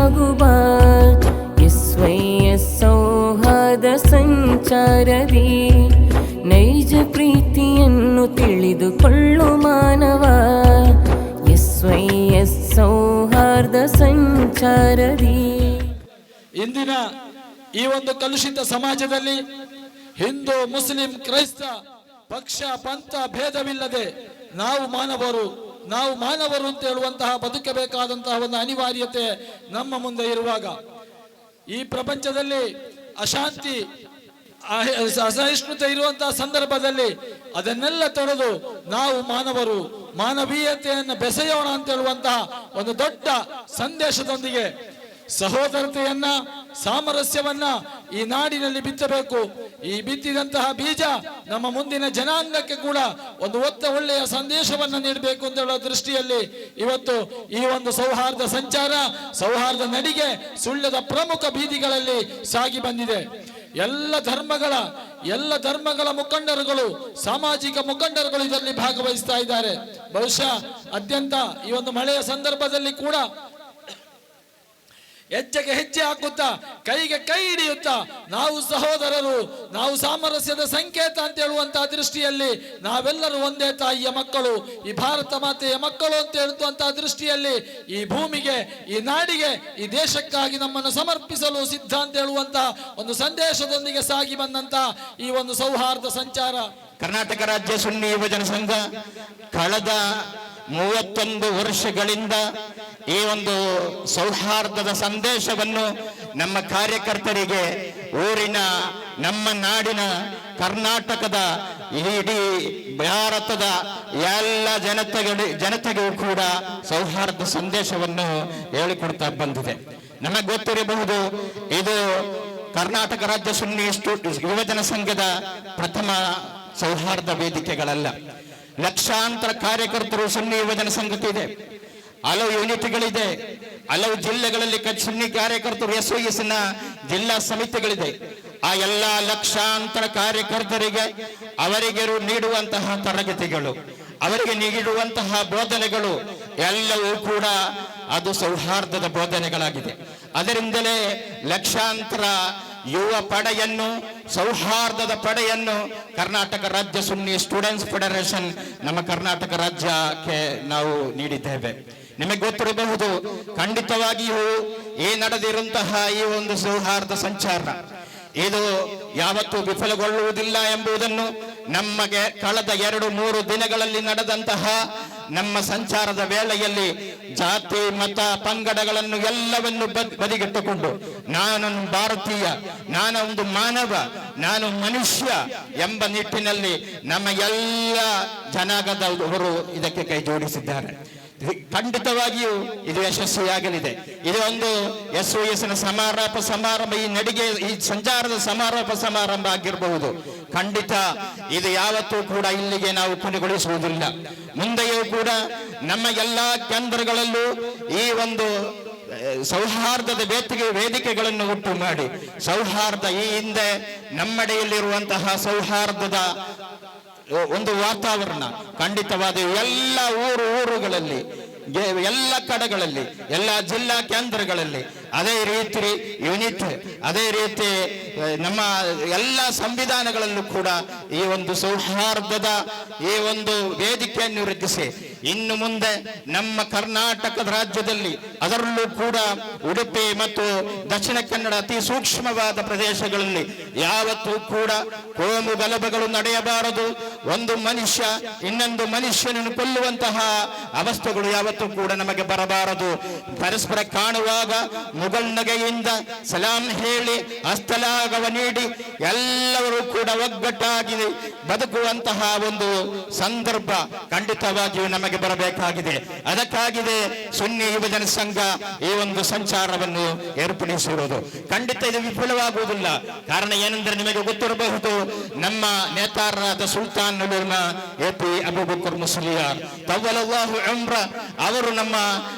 ಭಾಗಿಯಾಗುವ ಎಸ್ ಸೌಹಾರ್ದ ಸಂಚಾರದಿ ನೈಜ ಪ್ರೀತಿಯನ್ನು ತಿಳಿದುಕೊಳ್ಳು ಮಾನವ. ಎಸ್ ಸೌಹಾರ್ದ ಸಂಚಾರದಿ. ಇಂದಿನ ಈ ಒಂದು ಕಲುಷಿತ ಸಮಾಜದಲ್ಲಿ ಹಿಂದೂ ಮುಸ್ಲಿಂ ಕ್ರೈಸ್ತ ಪಕ್ಷ ಪಂಥ ಭೇದವಿಲ್ಲದೆ ನಾವು ಮಾನವರು ಅಂತ ಹೇಳುವಂತಹ ಬದುಕಬೇಕಾದಂತಹ ಒಂದು ಅನಿವಾರ್ಯತೆ ನಮ್ಮ ಮುಂದೆ ಇರುವಾಗ, ಈ ಪ್ರಪಂಚದಲ್ಲಿ ಅಶಾಂತಿ ಅಸಹಿಷ್ಣುತೆ ಇರುವಂತಹ ಸಂದರ್ಭದಲ್ಲಿ ಅದನ್ನೆಲ್ಲ ತೊಡೆದು ನಾವು ಮಾನವೀಯತೆಯನ್ನು ಬೆಸೆಯೋಣ ಅಂತ ಹೇಳುವಂತಹ ಒಂದು ದೊಡ್ಡ ಸಂದೇಶದೊಂದಿಗೆ ಸಹೋದರತೆಯನ್ನ ಸಾಮರಸ್ಯವನ್ನ ಈ ನಾಡಿನಲ್ಲಿ ಬಿತ್ತಬೇಕು. ಈ ಬಿತ್ತಿದಂತಹ ಬೀಜ ನಮ್ಮ ಮುಂದಿನ ಜನಾಂಗಕ್ಕೆ ಕೂಡ ಒಂದು ಒಳ್ಳೆಯ ಸಂದೇಶವನ್ನ ನೀಡಬೇಕು ಅಂತ ಹೇಳುವ ದೃಷ್ಟಿಯಲ್ಲಿ ಇವತ್ತು ಈ ಒಂದು ಸೌಹಾರ್ದ ಸಂಚಾರ, ಸೌಹಾರ್ದ ನಡಿಗೆ ಸುಳ್ಯದ ಪ್ರಮುಖ ಬೀದಿಗಳಲ್ಲಿ ಸಾಗಿ ಬಂದಿದೆ. ಎಲ್ಲ ಧರ್ಮಗಳ ಮುಖಂಡರುಗಳು, ಸಾಮಾಜಿಕ ಮುಖಂಡರುಗಳು ಇದರಲ್ಲಿ ಭಾಗವಹಿಸ್ತಾ ಇದ್ದಾರೆ. ಬಹುಶಃ ಅತ್ಯಂತ ಈ ಒಂದು ಮಳೆಯ ಸಂದರ್ಭದಲ್ಲಿ ಕೂಡ ಹೆಜ್ಜೆಗೆ ಹೆಜ್ಜೆ ಹಾಕುತ್ತಾ, ಕೈಗೆ ಕೈ ಹಿಡಿಯುತ್ತಾ, ನಾವು ಸಹೋದರರು, ನಾವು ಸಾಮರಸ್ಯದ ಸಂಕೇತ ಅಂತ ಹೇಳುವಂತಹ ದೃಷ್ಟಿಯಲ್ಲಿ ನಾವೆಲ್ಲರೂ ಒಂದೇ ತಾಯಿಯ ಮಕ್ಕಳು, ಈ ಭಾರತ ಮಾತೆಯ ಮಕ್ಕಳು ಅಂತ ಹೇಳುವಂತಹ ದೃಷ್ಟಿಯಲ್ಲಿ ಈ ಭೂಮಿಗೆ, ಈ ನಾಡಿಗೆ, ಈ ದೇಶಕ್ಕಾಗಿ ನಮ್ಮನ್ನು ಸಮರ್ಪಿಸಲು ಸಿದ್ಧ ಅಂತ ಹೇಳುವಂತಹ ಒಂದು ಸಂದೇಶದೊಂದಿಗೆ ಸಾಗಿ ಬಂದಂತಹ ಈ ಒಂದು ಸೌಹಾರ್ದ ಸಂಚಾರ. ಕರ್ನಾಟಕ ರಾಜ್ಯ ಸುನ್ನಿ ಯುವಜನ ಸಂಘ ಕಳೆದ 31 ವರ್ಷಗಳಿಂದ ಈ ಒಂದು ಸೌಹಾರ್ದದ ಸಂದೇಶವನ್ನು ನಮ್ಮ ಕಾರ್ಯಕರ್ತರಿಗೆ, ಊರಿನ, ನಮ್ಮ ನಾಡಿನ, ಕರ್ನಾಟಕದ, ಇಡೀ ಭಾರತದ ಎಲ್ಲ ಜನತೆಗೂ ಕೂಡ ಸೌಹಾರ್ದ ಸಂದೇಶವನ್ನು ಹೇಳಿಕೊಡ್ತಾ ಬಂದಿದೆ. ನಮಗೆ ಗೊತ್ತಿರಬಹುದು, ಇದು ಕರ್ನಾಟಕ ರಾಜ್ಯ ಸುನ್ನಿ ಯುವಜನ ಸಂಘದ ಪ್ರಥಮ ಸೌಹಾರ್ದ ವೇದಿಕೆಗಳಲ್ಲ. ಲಕ್ಷಾಂತರ ಕಾರ್ಯಕರ್ತರು ಸುನ್ನಿ ಯುವಜನ ಸಂಘಕ್ಕೆ ಇದೆ, ಹಲವು ಯೂನಿಟ್ಗಳಿದೆ, ಹಲವು ಜಿಲ್ಲೆಗಳಲ್ಲಿ ಸುನ್ನಿ ಕಾರ್ಯಕರ್ತರು SOS ನ ಜಿಲ್ಲಾ ಸಮಿತಿಗಳಿದೆ. ಆ ಎಲ್ಲ ಲಕ್ಷಾಂತರ ಕಾರ್ಯಕರ್ತರಿಗೆ ಅವರಿಗೆ ನೀಡುವಂತಹ ತರಗತಿಗಳು, ಅವರಿಗೆ ನೀಡುವಂತಹ ಬೋಧನೆಗಳು ಎಲ್ಲವೂ ಕೂಡ ಅದು ಸೌಹಾರ್ದದ ಬೋಧನೆಗಳಾಗಿದೆ. ಅದರಿಂದಲೇ ಲಕ್ಷಾಂತರ ಯುವ ಪಡೆಯನ್ನು, ಸೌಹಾರ್ದದ ಪಡೆಯನ್ನು ಕರ್ನಾಟಕ ರಾಜ್ಯ ಸುನ್ನಿ ಸ್ಟೂಡೆಂಟ್ಸ್ ಫೆಡರೇಷನ್ ನಮ್ಮ ಕರ್ನಾಟಕ ರಾಜ್ಯಕ್ಕೆ ನಾವು ನೀಡಿದ್ದೇವೆ. ನಿಮಗೆ ಗೊತ್ತಿರಬಹುದು, ಖಂಡಿತವಾಗಿಯೂ ಈ ನಡೆದಿರುವಂತಹ ಈ ಒಂದು ಸೌಹಾರ್ದ ಸಂಚಾರ ಇದು ಯಾವತ್ತೂ ವಿಫಲಗೊಳ್ಳುವುದಿಲ್ಲ ಎಂಬುದನ್ನು ನಮಗೆ ಕಳೆದ 2-3 ದಿನಗಳಲ್ಲಿ ನಡೆದಂತಹ ನಮ್ಮ ಸಂಚಾರದ ವೇಳೆಯಲ್ಲಿ ಜಾತಿ, ಮತ, ಪಂಗಡಗಳನ್ನು ಎಲ್ಲವನ್ನು ಬದಿಗಿಟ್ಟುಕೊಂಡು ನಾನು ಭಾರತೀಯ, ನಾನು ಒಂದು ಮಾನವ, ನಾನು ಮನುಷ್ಯ ಎಂಬ ನಿಟ್ಟಿನಲ್ಲಿ ನಮ್ಮ ಎಲ್ಲ ಜನಾಂಗದವರು ಇದಕ್ಕೆ ಕೈ ಜೋಡಿಸಿದ್ದಾರೆ. ಖಂಡಿತವಾಗಿಯೂ ಇದು ಯಶಸ್ವಿಯಾಗಲಿದೆ. ಇದು ಒಂದು SOS ನ ಸಮಾರಂಭ, ಈ ನಡಿಗೆ, ಈ ಸಂಚಾರದ ಸಮಾರಂಭ ಆಗಿರಬಹುದು. ಖಂಡಿತ ಇದು ಯಾವತ್ತೂ ಕೂಡ ಇಲ್ಲಿಗೆ ನಾವು ಕೊನೆಗೊಳಿಸುವುದಿಲ್ಲ. ಮುಂದೆಯೂ ಕೂಡ ನಮ್ಮ ಎಲ್ಲಾ ಕೇಂದ್ರಗಳಲ್ಲೂ ಈ ಒಂದು ಸೌಹಾರ್ದದ ವೇದಿಕೆಗಳನ್ನು ಒಟ್ಟು ಮಾಡಿ ಸೌಹಾರ್ದ, ಈ ಹಿಂದೆ ನಮ್ಮಡೆಯಲ್ಲಿರುವಂತಹ ಸೌಹಾರ್ದದ ಒಂದು ವಾತಾವರಣ ಖಂಡಿತವಾದ ಎಲ್ಲ ಊರುಗಳಲ್ಲಿ, ಎಲ್ಲ ಕಡೆಗಳಲ್ಲಿ, ಎಲ್ಲ ಜಿಲ್ಲಾ ಕೇಂದ್ರಗಳಲ್ಲಿ ಅದೇ ರೀತಿ ಯೂನಿಟ್, ಅದೇ ರೀತಿ ನಮ್ಮ ಎಲ್ಲ ಸಂವಿಧಾನಗಳಲ್ಲೂ ಕೂಡ ಈ ಒಂದು ಸೌಹಾರ್ದದ ಈ ಒಂದು ವೇದಿಕೆಯನ್ನು ರಚಿಸಿ ಇನ್ನು ಮುಂದೆ ನಮ್ಮ ಕರ್ನಾಟಕದ ರಾಜ್ಯದಲ್ಲಿ, ಅದರಲ್ಲೂ ಕೂಡ ಉಡುಪಿ ಮತ್ತು ದಕ್ಷಿಣ ಕನ್ನಡ ಅತಿ ಸೂಕ್ಷ್ಮವಾದ ಪ್ರದೇಶಗಳಲ್ಲಿ ಯಾವತ್ತೂ ಕೂಡ ಕೋಮು ಗಲಭೆಗಳು ನಡೆಯಬಾರದು. ಒಂದು ಮನುಷ್ಯ ಇನ್ನೊಂದು ಮನುಷ್ಯನನ್ನು ಕೊಲ್ಲುವಂತಹ ಅವಸ್ಥೆಗಳು ಯಾವತ್ತೂ ಕೂಡ ನಮಗೆ ಬರಬಾರದು. ಪರಸ್ಪರ ಕಾಣುವಾಗ ಮುಗಲ್ನಗೆಯಿಂದ ಸಲಾಂ ಹೇಳಿ ಹಸ್ತಲಾಘವ ನೀಡಿ ಎಲ್ಲರೂ ಕೂಡ ಒಗ್ಗಟ್ಟಾಗಿ ಬದುಕುವಂತಹ ಒಂದು ಸಂದರ್ಭ ಖಂಡಿತವಾಗಿಯೂ ನಮಗೆ ಬರಬೇಕಾಗಿದೆ. ಅದಕ್ಕಾಗಿದೆ ಸುನ್ನಿ ಯುವಜನ ಸಂಘ ಈ ಒಂದು ಸಂಚಾರವನ್ನು ಏರ್ಪಡಿಸಿರುವುದು. ಖಂಡಿತ ಇದು ವಿಫಲವಾಗುವುದಿಲ್ಲ. ಕಾರಣ ಏನೆಂದರೆ ನಿಮಗೆ ಗೊತ್ತಿರಬಹುದು, ನಮ್ಮ ನೇತಾರರಾದ ಸುಲ್ತಾನ್ AP ಅಬೂಬಕರ್ ಮುಸ್ಲಿಯಾರ್ ತವ್ವಲಲ್ಲಾಹು ಉಮ್ರ ಅವರು ನಮ್ಮ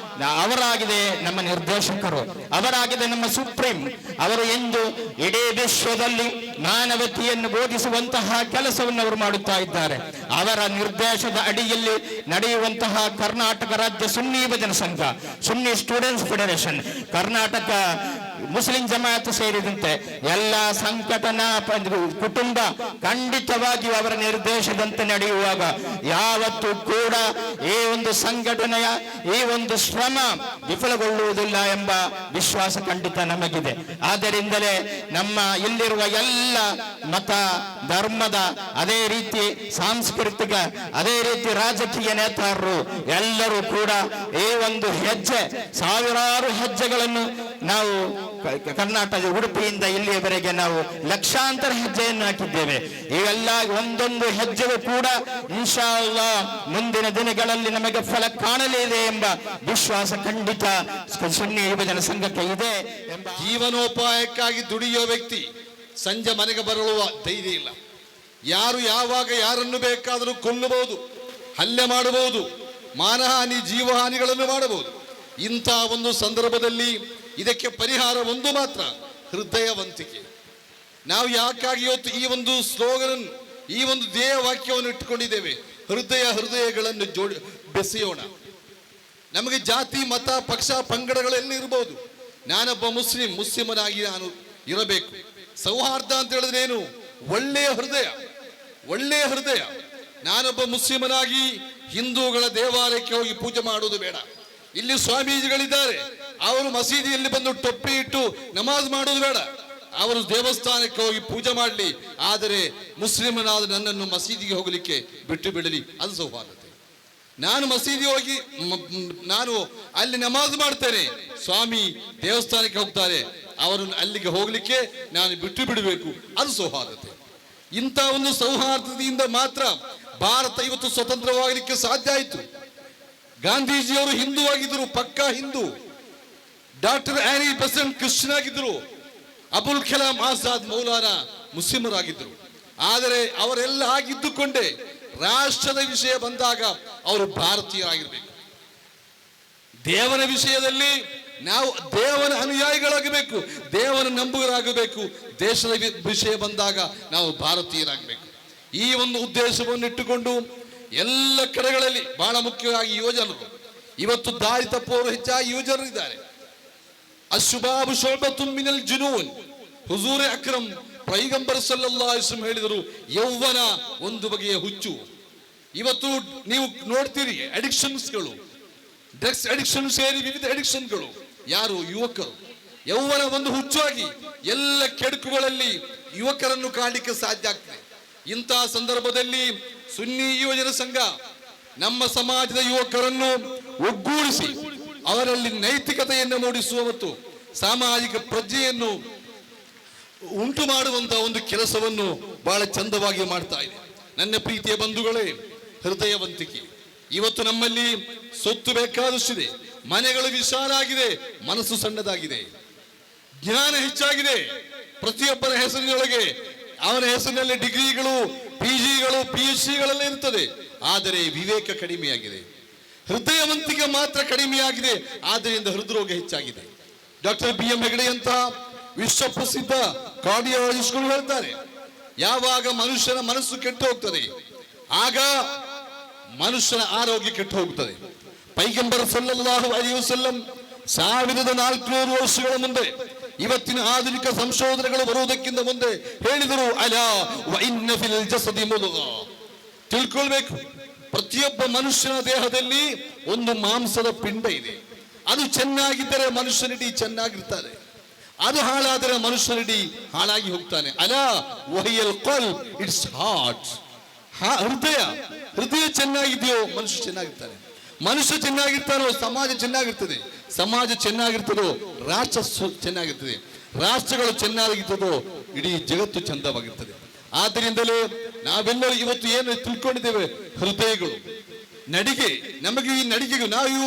ಅವರಾಗಿದೆ ನಮ್ಮ ನಿರ್ದೇಶಕರು, ಅವರಾಗಿದೆ ನಮ್ಮ ಸುಪ್ರೀಂ. ಅವರು ಎಂದು ಇಡೀ ವಿಶ್ವದಲ್ಲಿ ಮಾನವತೆಯನ್ನು ಬೋಧಿಸುವಂತಹ ಕೆಲಸವನ್ನು ಅವರು ಮಾಡುತ್ತಾ ಇದ್ದಾರೆ. ಅವರ ನಿರ್ದೇಶದ ಅಡಿಯಲ್ಲಿ ನಡೆಯುವಂತಹ ಕರ್ನಾಟಕ ರಾಜ್ಯ ಸುನ್ನಿ ಯುವಜನ ಸಂಘ, Sunni students federation, Karnataka Muslim Jamaat ಸೇರಿದಂತೆ ಎಲ್ಲ ಸಂಘಟನಾ ಕುಟುಂಬ ಖಂಡಿತವಾಗಿಯೂ ಅವರ ನಿರ್ದೇಶದಂತೆ ನಡೆಯುವಾಗ ಯಾವತ್ತೂ ಕೂಡ ಈ ಒಂದು ಸಂಘಟನೆಯ ಈ ಒಂದು ಶ್ರಮ ವಿಫಲಗೊಳ್ಳುವುದಿಲ್ಲ ಎಂಬ ವಿಶ್ವಾಸ ಖಂಡಿತ ನಮಗಿದೆ. ಆದ್ದರಿಂದಲೇ ನಮ್ಮ ಇಲ್ಲಿರುವ ಎಲ್ಲ ಮತ ಧರ್ಮದ, ಅದೇ ರೀತಿ ಸಾಂಸ್ಕೃತಿಕ, ಅದೇ ರೀತಿ ರಾಜಕೀಯ ನೇತಾರರು ಎಲ್ಲರೂ ಕೂಡ ಈ ಒಂದು ಹೆಜ್ಜೆ, ಸಾವಿರಾರು ಹೆಜ್ಜೆಗಳನ್ನು ನಾವು ಕರ್ನಾಟಕ ಉಡುಪಿಯಿಂದ ಇಲ್ಲಿಯವರೆಗೆ ನಾವು ಲಕ್ಷಾಂತರ ಹೆಜ್ಜೆಯನ್ನು ಹಾಕಿದ್ದೇವೆ. ಇವೆಲ್ಲ ಒಂದೊಂದು ಹೆಜ್ಜೆಗೂ ಕೂಡ ಇನ್ಶಾ ಅಲ್ಲಾಹ್ ಮುಂದಿನ ದಿನಗಳಲ್ಲಿ ನಮಗೆ ಫಲ ಕಾಣಲಿದೆ ಎಂಬ ವಿಶ್ವಾಸ ಖಂಡಿತ ಸುನ್ನಿ ಯುವಜನ ಸಂಘಕ್ಕೆ ಇದೆ ಎಂಬ. ಜೀವನೋಪಾಯಕ್ಕಾಗಿ ದುಡಿಯುವ ವ್ಯಕ್ತಿ ಸಂಜೆ ಮನೆಗೆ ಬರಲು ಧೈರ್ಯ ಇಲ್ಲ. ಯಾರು ಯಾವಾಗ ಯಾರನ್ನು ಬೇಕಾದರೂ ಕೊಲ್ಲಬಹುದು, ಹಲ್ಲೆ ಮಾಡಬಹುದು, ಮಾನಹಾನಿ ಜೀವಹಾನಿಗಳನ್ನು ಮಾಡಬಹುದು. ಇಂಥ ಒಂದು ಸಂದರ್ಭದಲ್ಲಿ ಇದಕ್ಕೆ ಪರಿಹಾರ ಒಂದು ಮಾತ್ರ, ಹೃದಯವಂತಿಕೆ. ನಾವು ಯಾಕಾಗಿ ಇವತ್ತು ಈ ಒಂದು ಸ್ಲೋಗನ್, ಈ ಒಂದು ಧ್ಯೇಯ ವಾಕ್ಯವನ್ನು ಇಟ್ಟುಕೊಂಡಿದ್ದೇವೆ, ಹೃದಯಗಳನ್ನು ಬೆಸೆಯೋಣ. ನಮಗೆ ಜಾತಿ, ಮತ, ಪಕ್ಷ, ಪಂಗಡಗಳೆಲ್ಲ ಇರಬಹುದು. ನಾನೊಬ್ಬ ಮುಸ್ಲಿಮನಾಗಿ ನಾನು ಇರಬೇಕು. ಸೌಹಾರ್ದ ಅಂತ ಹೇಳಿದ್ರೆ ಏನು? ಒಳ್ಳೆಯ ಹೃದಯ. ನಾನೊಬ್ಬ ಮುಸ್ಲಿಮನಾಗಿ ಹಿಂದೂಗಳ ದೇವಾಲಯಕ್ಕೆ ಹೋಗಿ ಪೂಜೆ ಮಾಡುವುದು ಬೇಡ. ಇಲ್ಲಿ ಸ್ವಾಮೀಜಿಗಳಿದ್ದಾರೆ, ಅವರು ಮಸೀದಿಯಲ್ಲಿ ಬಂದು ಟೊಪ್ಪಿ ಇಟ್ಟು ನಮಾಜ್ ಮಾಡೋದು ಬೇಡ. ಅವರು ದೇವಸ್ಥಾನಕ್ಕೆ ಹೋಗಿ ಪೂಜೆ ಮಾಡಲಿ, ಆದರೆ ಮುಸ್ಲಿಮನಾದ ನನ್ನನ್ನು ಮಸೀದಿಗೆ ಹೋಗಲಿಕ್ಕೆ ಬಿಟ್ಟು ಬಿಡಲಿ, ಅದು ಸೌಹಾರ್ದತೆ. ನಾನು ಮಸೀದಿ ಹೋಗಿ ನಾನು ಅಲ್ಲಿ ನಮಾಜ್ ಮಾಡ್ತೇನೆ, ಸ್ವಾಮಿ ದೇವಸ್ಥಾನಕ್ಕೆ ಹೋಗ್ತಾರೆ, ಅವರನ್ನು ಅಲ್ಲಿಗೆ ಹೋಗ್ಲಿಕ್ಕೆ ನಾನು ಬಿಟ್ಟು ಬಿಡಬೇಕು, ಅದು ಸೌಹಾರ್ದತೆ. ಇಂಥ ಒಂದು ಸೌಹಾರ್ದತೆಯಿಂದ ಮಾತ್ರ ಭಾರತ ಇವತ್ತು ಸ್ವತಂತ್ರವಾಗಲಿಕ್ಕೆ ಸಾಧ್ಯ ಆಯಿತು. ಗಾಂಧೀಜಿಯವರು ಹಿಂದೂ ಆಗಿದ್ದರು, ಪಕ್ಕಾ ಹಿಂದೂ. ಡಾಕ್ಟರ್ ಆನಿ ಬೆಸೆಂಟ್ ಕ್ರಿಶ್ಚಿಯನ್ ಆಗಿದ್ದರು. ಅಬುಲ್ ಕಲಾಂ ಆಜಾದ್ ಮೌಲಾನಾ ಮುಸ್ಲಿಮರಾಗಿದ್ದರು. ಆದರೆ ಅವರೆಲ್ಲ ಆಗಿದ್ದುಕೊಂಡೇ ರಾಷ್ಟ್ರದ ವಿಷಯ ಬಂದಾಗ ಅವರು ಭಾರತೀಯರಾಗಿರ್ಬೇಕು. ದೇವನ ವಿಷಯದಲ್ಲಿ ನಾವು ದೇವನ ಅನುಯಾಯಿಗಳಾಗಬೇಕು, ದೇವನ ನಂಬುಗರಾಗಬೇಕು. ದೇಶದ ವಿಷಯ ಬಂದಾಗ ನಾವು ಭಾರತೀಯರಾಗಬೇಕು. ಈ ಒಂದು ಉದ್ದೇಶವನ್ನು ಇಟ್ಟುಕೊಂಡು ಎಲ್ಲ ಕಡೆಗಳಲ್ಲಿ ಬಹಳ ಮುಖ್ಯವಾಗಿ ಯುವಜನರು, ಇವತ್ತು ದಾರಿ ತಪ್ಪುವವರು ಹೆಚ್ಚಾಗಿ ಯುವಜನರು ಇದ್ದಾರೆ. ಅಶುಬಾಬು ಶೋಬತು ಮಿನಲ್ ಜುನೂನ್. ಹುಜೂರ್ ಅಕ್ರಮ್ ಪೈಗಂಬರ್ ಸಲ್ಲಲ್ಲಾಹು ಅಲೈಹಿ ವಸಲ್ಲಂ ಹೇಳಿದರು, ಯೌವನ ಒಂದು ಬಗೆಯ ಹುಚ್ಚು. ಇವತ್ತು ನೀವು ನೋಡ್ತೀರಿ, ಅಡಿಕ್ಷನ್ಸ್ಗಳು, ಡ್ರಗ್ಸ್ ಅಡಿಕ್ಷನ್ ಸೇರಿ ವಿವಿಧ ಅಡಿಕ್ಷನ್ಗಳು. ಯಾರು? ಯುವಕರು. ಯೌವನ ಒಂದು ಹುಚ್ಚಾಗಿ ಎಲ್ಲ ಕೆಡುಕುಗಳಲ್ಲಿ ಯುವಕರನ್ನು ಕಾಣಲಿಕ್ಕೆ ಸಾಧ್ಯ ಆಗ್ತದೆ. ಇಂತಹ ಸಂದರ್ಭದಲ್ಲಿ ಸುನ್ನಿ ಯುವಜನ ಸಂಘ ನಮ್ಮ ಸಮಾಜದ ಯುವಕರನ್ನು ಒಗ್ಗೂಡಿಸಿ ಅವರಲ್ಲಿ ನೈತಿಕತೆಯನ್ನು ಮೂಡಿಸುವ ಮತ್ತು ಸಾಮಾಜಿಕ ಪ್ರಜ್ಞೆಯನ್ನು ಉಂಟು ಮಾಡುವಂತಹ ಒಂದು ಕೆಲಸವನ್ನು ಬಹಳ ಚಂದವಾಗಿ ಮಾಡ್ತಾ ಇದೆ. ನನ್ನ ಪ್ರೀತಿಯ ಬಂಧುಗಳೇ, ಹೃದಯವಂತಿಕೆ. ಇವತ್ತು ನಮ್ಮಲ್ಲಿ ಸೊತ್ತು ಬೇಕಾದಷ್ಟಿದೆ, ಮನೆಗಳು ವಿಶಾಲ ಆಗಿದೆ, ಮನಸ್ಸು ಸಣ್ಣದಾಗಿದೆ, ಜ್ಞಾನ ಹೆಚ್ಚಾಗಿದೆ. ಪ್ರತಿಯೊಬ್ಬರ ಹೆಸರಿನೊಳಗೆ ಅವನ ಹೆಸರಿನಲ್ಲಿ ಡಿಗ್ರಿಗಳು, PGಗಳು, PhDಗಳೆಲ್ಲ ಇರ್ತದೆ. ಆದರೆ ವಿವೇಕ ಕಡಿಮೆಯಾಗಿದೆ, ಹೃದಯವಂತಿಕೆ ಮಾತ್ರ ಕಡಿಮೆಯಾಗಿದೆ. ಆದ್ದರಿಂದ ಹೃದ್ರೋಗ ಹೆಚ್ಚಾಗಿದೆ. ಡಾಕ್ಟರ್ BM ಹೆಗಡೆ ಅಂತ ವಿಶ್ವ ಪ್ರಸಿದ್ಧ ಕಾರ್ಡಿಯಾಲಜಿಸ್ಟ್ಗಳು ಹೇಳ್ತಾರೆ, ಯಾವಾಗ ಮನುಷ್ಯನ ಮನಸ್ಸು ಕೆಟ್ಟು ಹೋಗ್ತದೆ ಆಗ ಮನುಷ್ಯನ ಆರೋಗ್ಯ ಕೆಟ್ಟು ಹೋಗುತ್ತದೆ. ಪೈಗಂಬರ್ ಸಲ್ಲಲ್ಲಾಹು ಅಲೈಹಿ ವಸಲ್ಲಂ 1400 ವರ್ಷಗಳ ಮುಂದೆ, ಇವತ್ತಿನ ಆಧುನಿಕ ಸಂಶೋಧನೆಗಳು ಬರುವುದಕ್ಕಿಂತ ಮುಂದೆ ಹೇಳಿದರು, ಅಲಾ ವ ಇನ್ನ ಫಿಲ್ ಜಸದಿ ಮುದ್ಗಾ. ತಿಳ್ಕೊಳ್ಬೇಕು, ಪ್ರತಿಯೊಬ್ಬ ಮನುಷ್ಯನ ದೇಹದಲ್ಲಿ ಒಂದು ಮಾಂಸದ ಪಿಂಡ ಇದೆ. ಅದು ಚೆನ್ನಾಗಿದ್ದರೆ ಮನುಷ್ಯನಿಡೀ ಚೆನ್ನಾಗಿರ್ತಾನೆ, ಅದು ಹಾಳಾದರೆ ಮನುಷ್ಯನಿಡೀ ಹಾಳಾಗಿ ಹೋಗ್ತಾನೆ. ಅಲಾ ವಹಿಯಲ್ ಕಲ್ಬ್, ಇಟ್ಸ್ ಹಾರ್ಟ್. ಹೃದಯ ಚೆನ್ನಾಗಿದೆಯೋ ಮನುಷ್ಯ ಚೆನ್ನಾಗಿರ್ತಾನೆ, ಮನುಷ್ಯ ಚೆನ್ನಾಗಿರ್ತಾನೋ ಸಮಾಜ ಚೆನ್ನಾಗಿರ್ತದೆ, ಸಮಾಜ ಚೆನ್ನಾಗಿರ್ತದೋ ರಾಷ್ಟ್ರ ಚೆನ್ನಾಗಿರ್ತದೆ, ರಾಷ್ಟ್ರಗಳು ಚೆನ್ನಾಗಿರ್ತದೋ ಇಡೀ ಜಗತ್ತು ಚಂದವಾಗಿರ್ತದೆ. ಆದ್ದರಿಂದಲೇ ನಾವೆಲ್ಲರೂ ಇವತ್ತು ಏನು ತಿಳ್ಕೊಂಡಿದ್ದೇವೆ, ಹೃದಯಗಳು, ನಡಿಗೆ. ನಮಗೆ ಈ ನಡಿಗೆಗೂ ನಾವು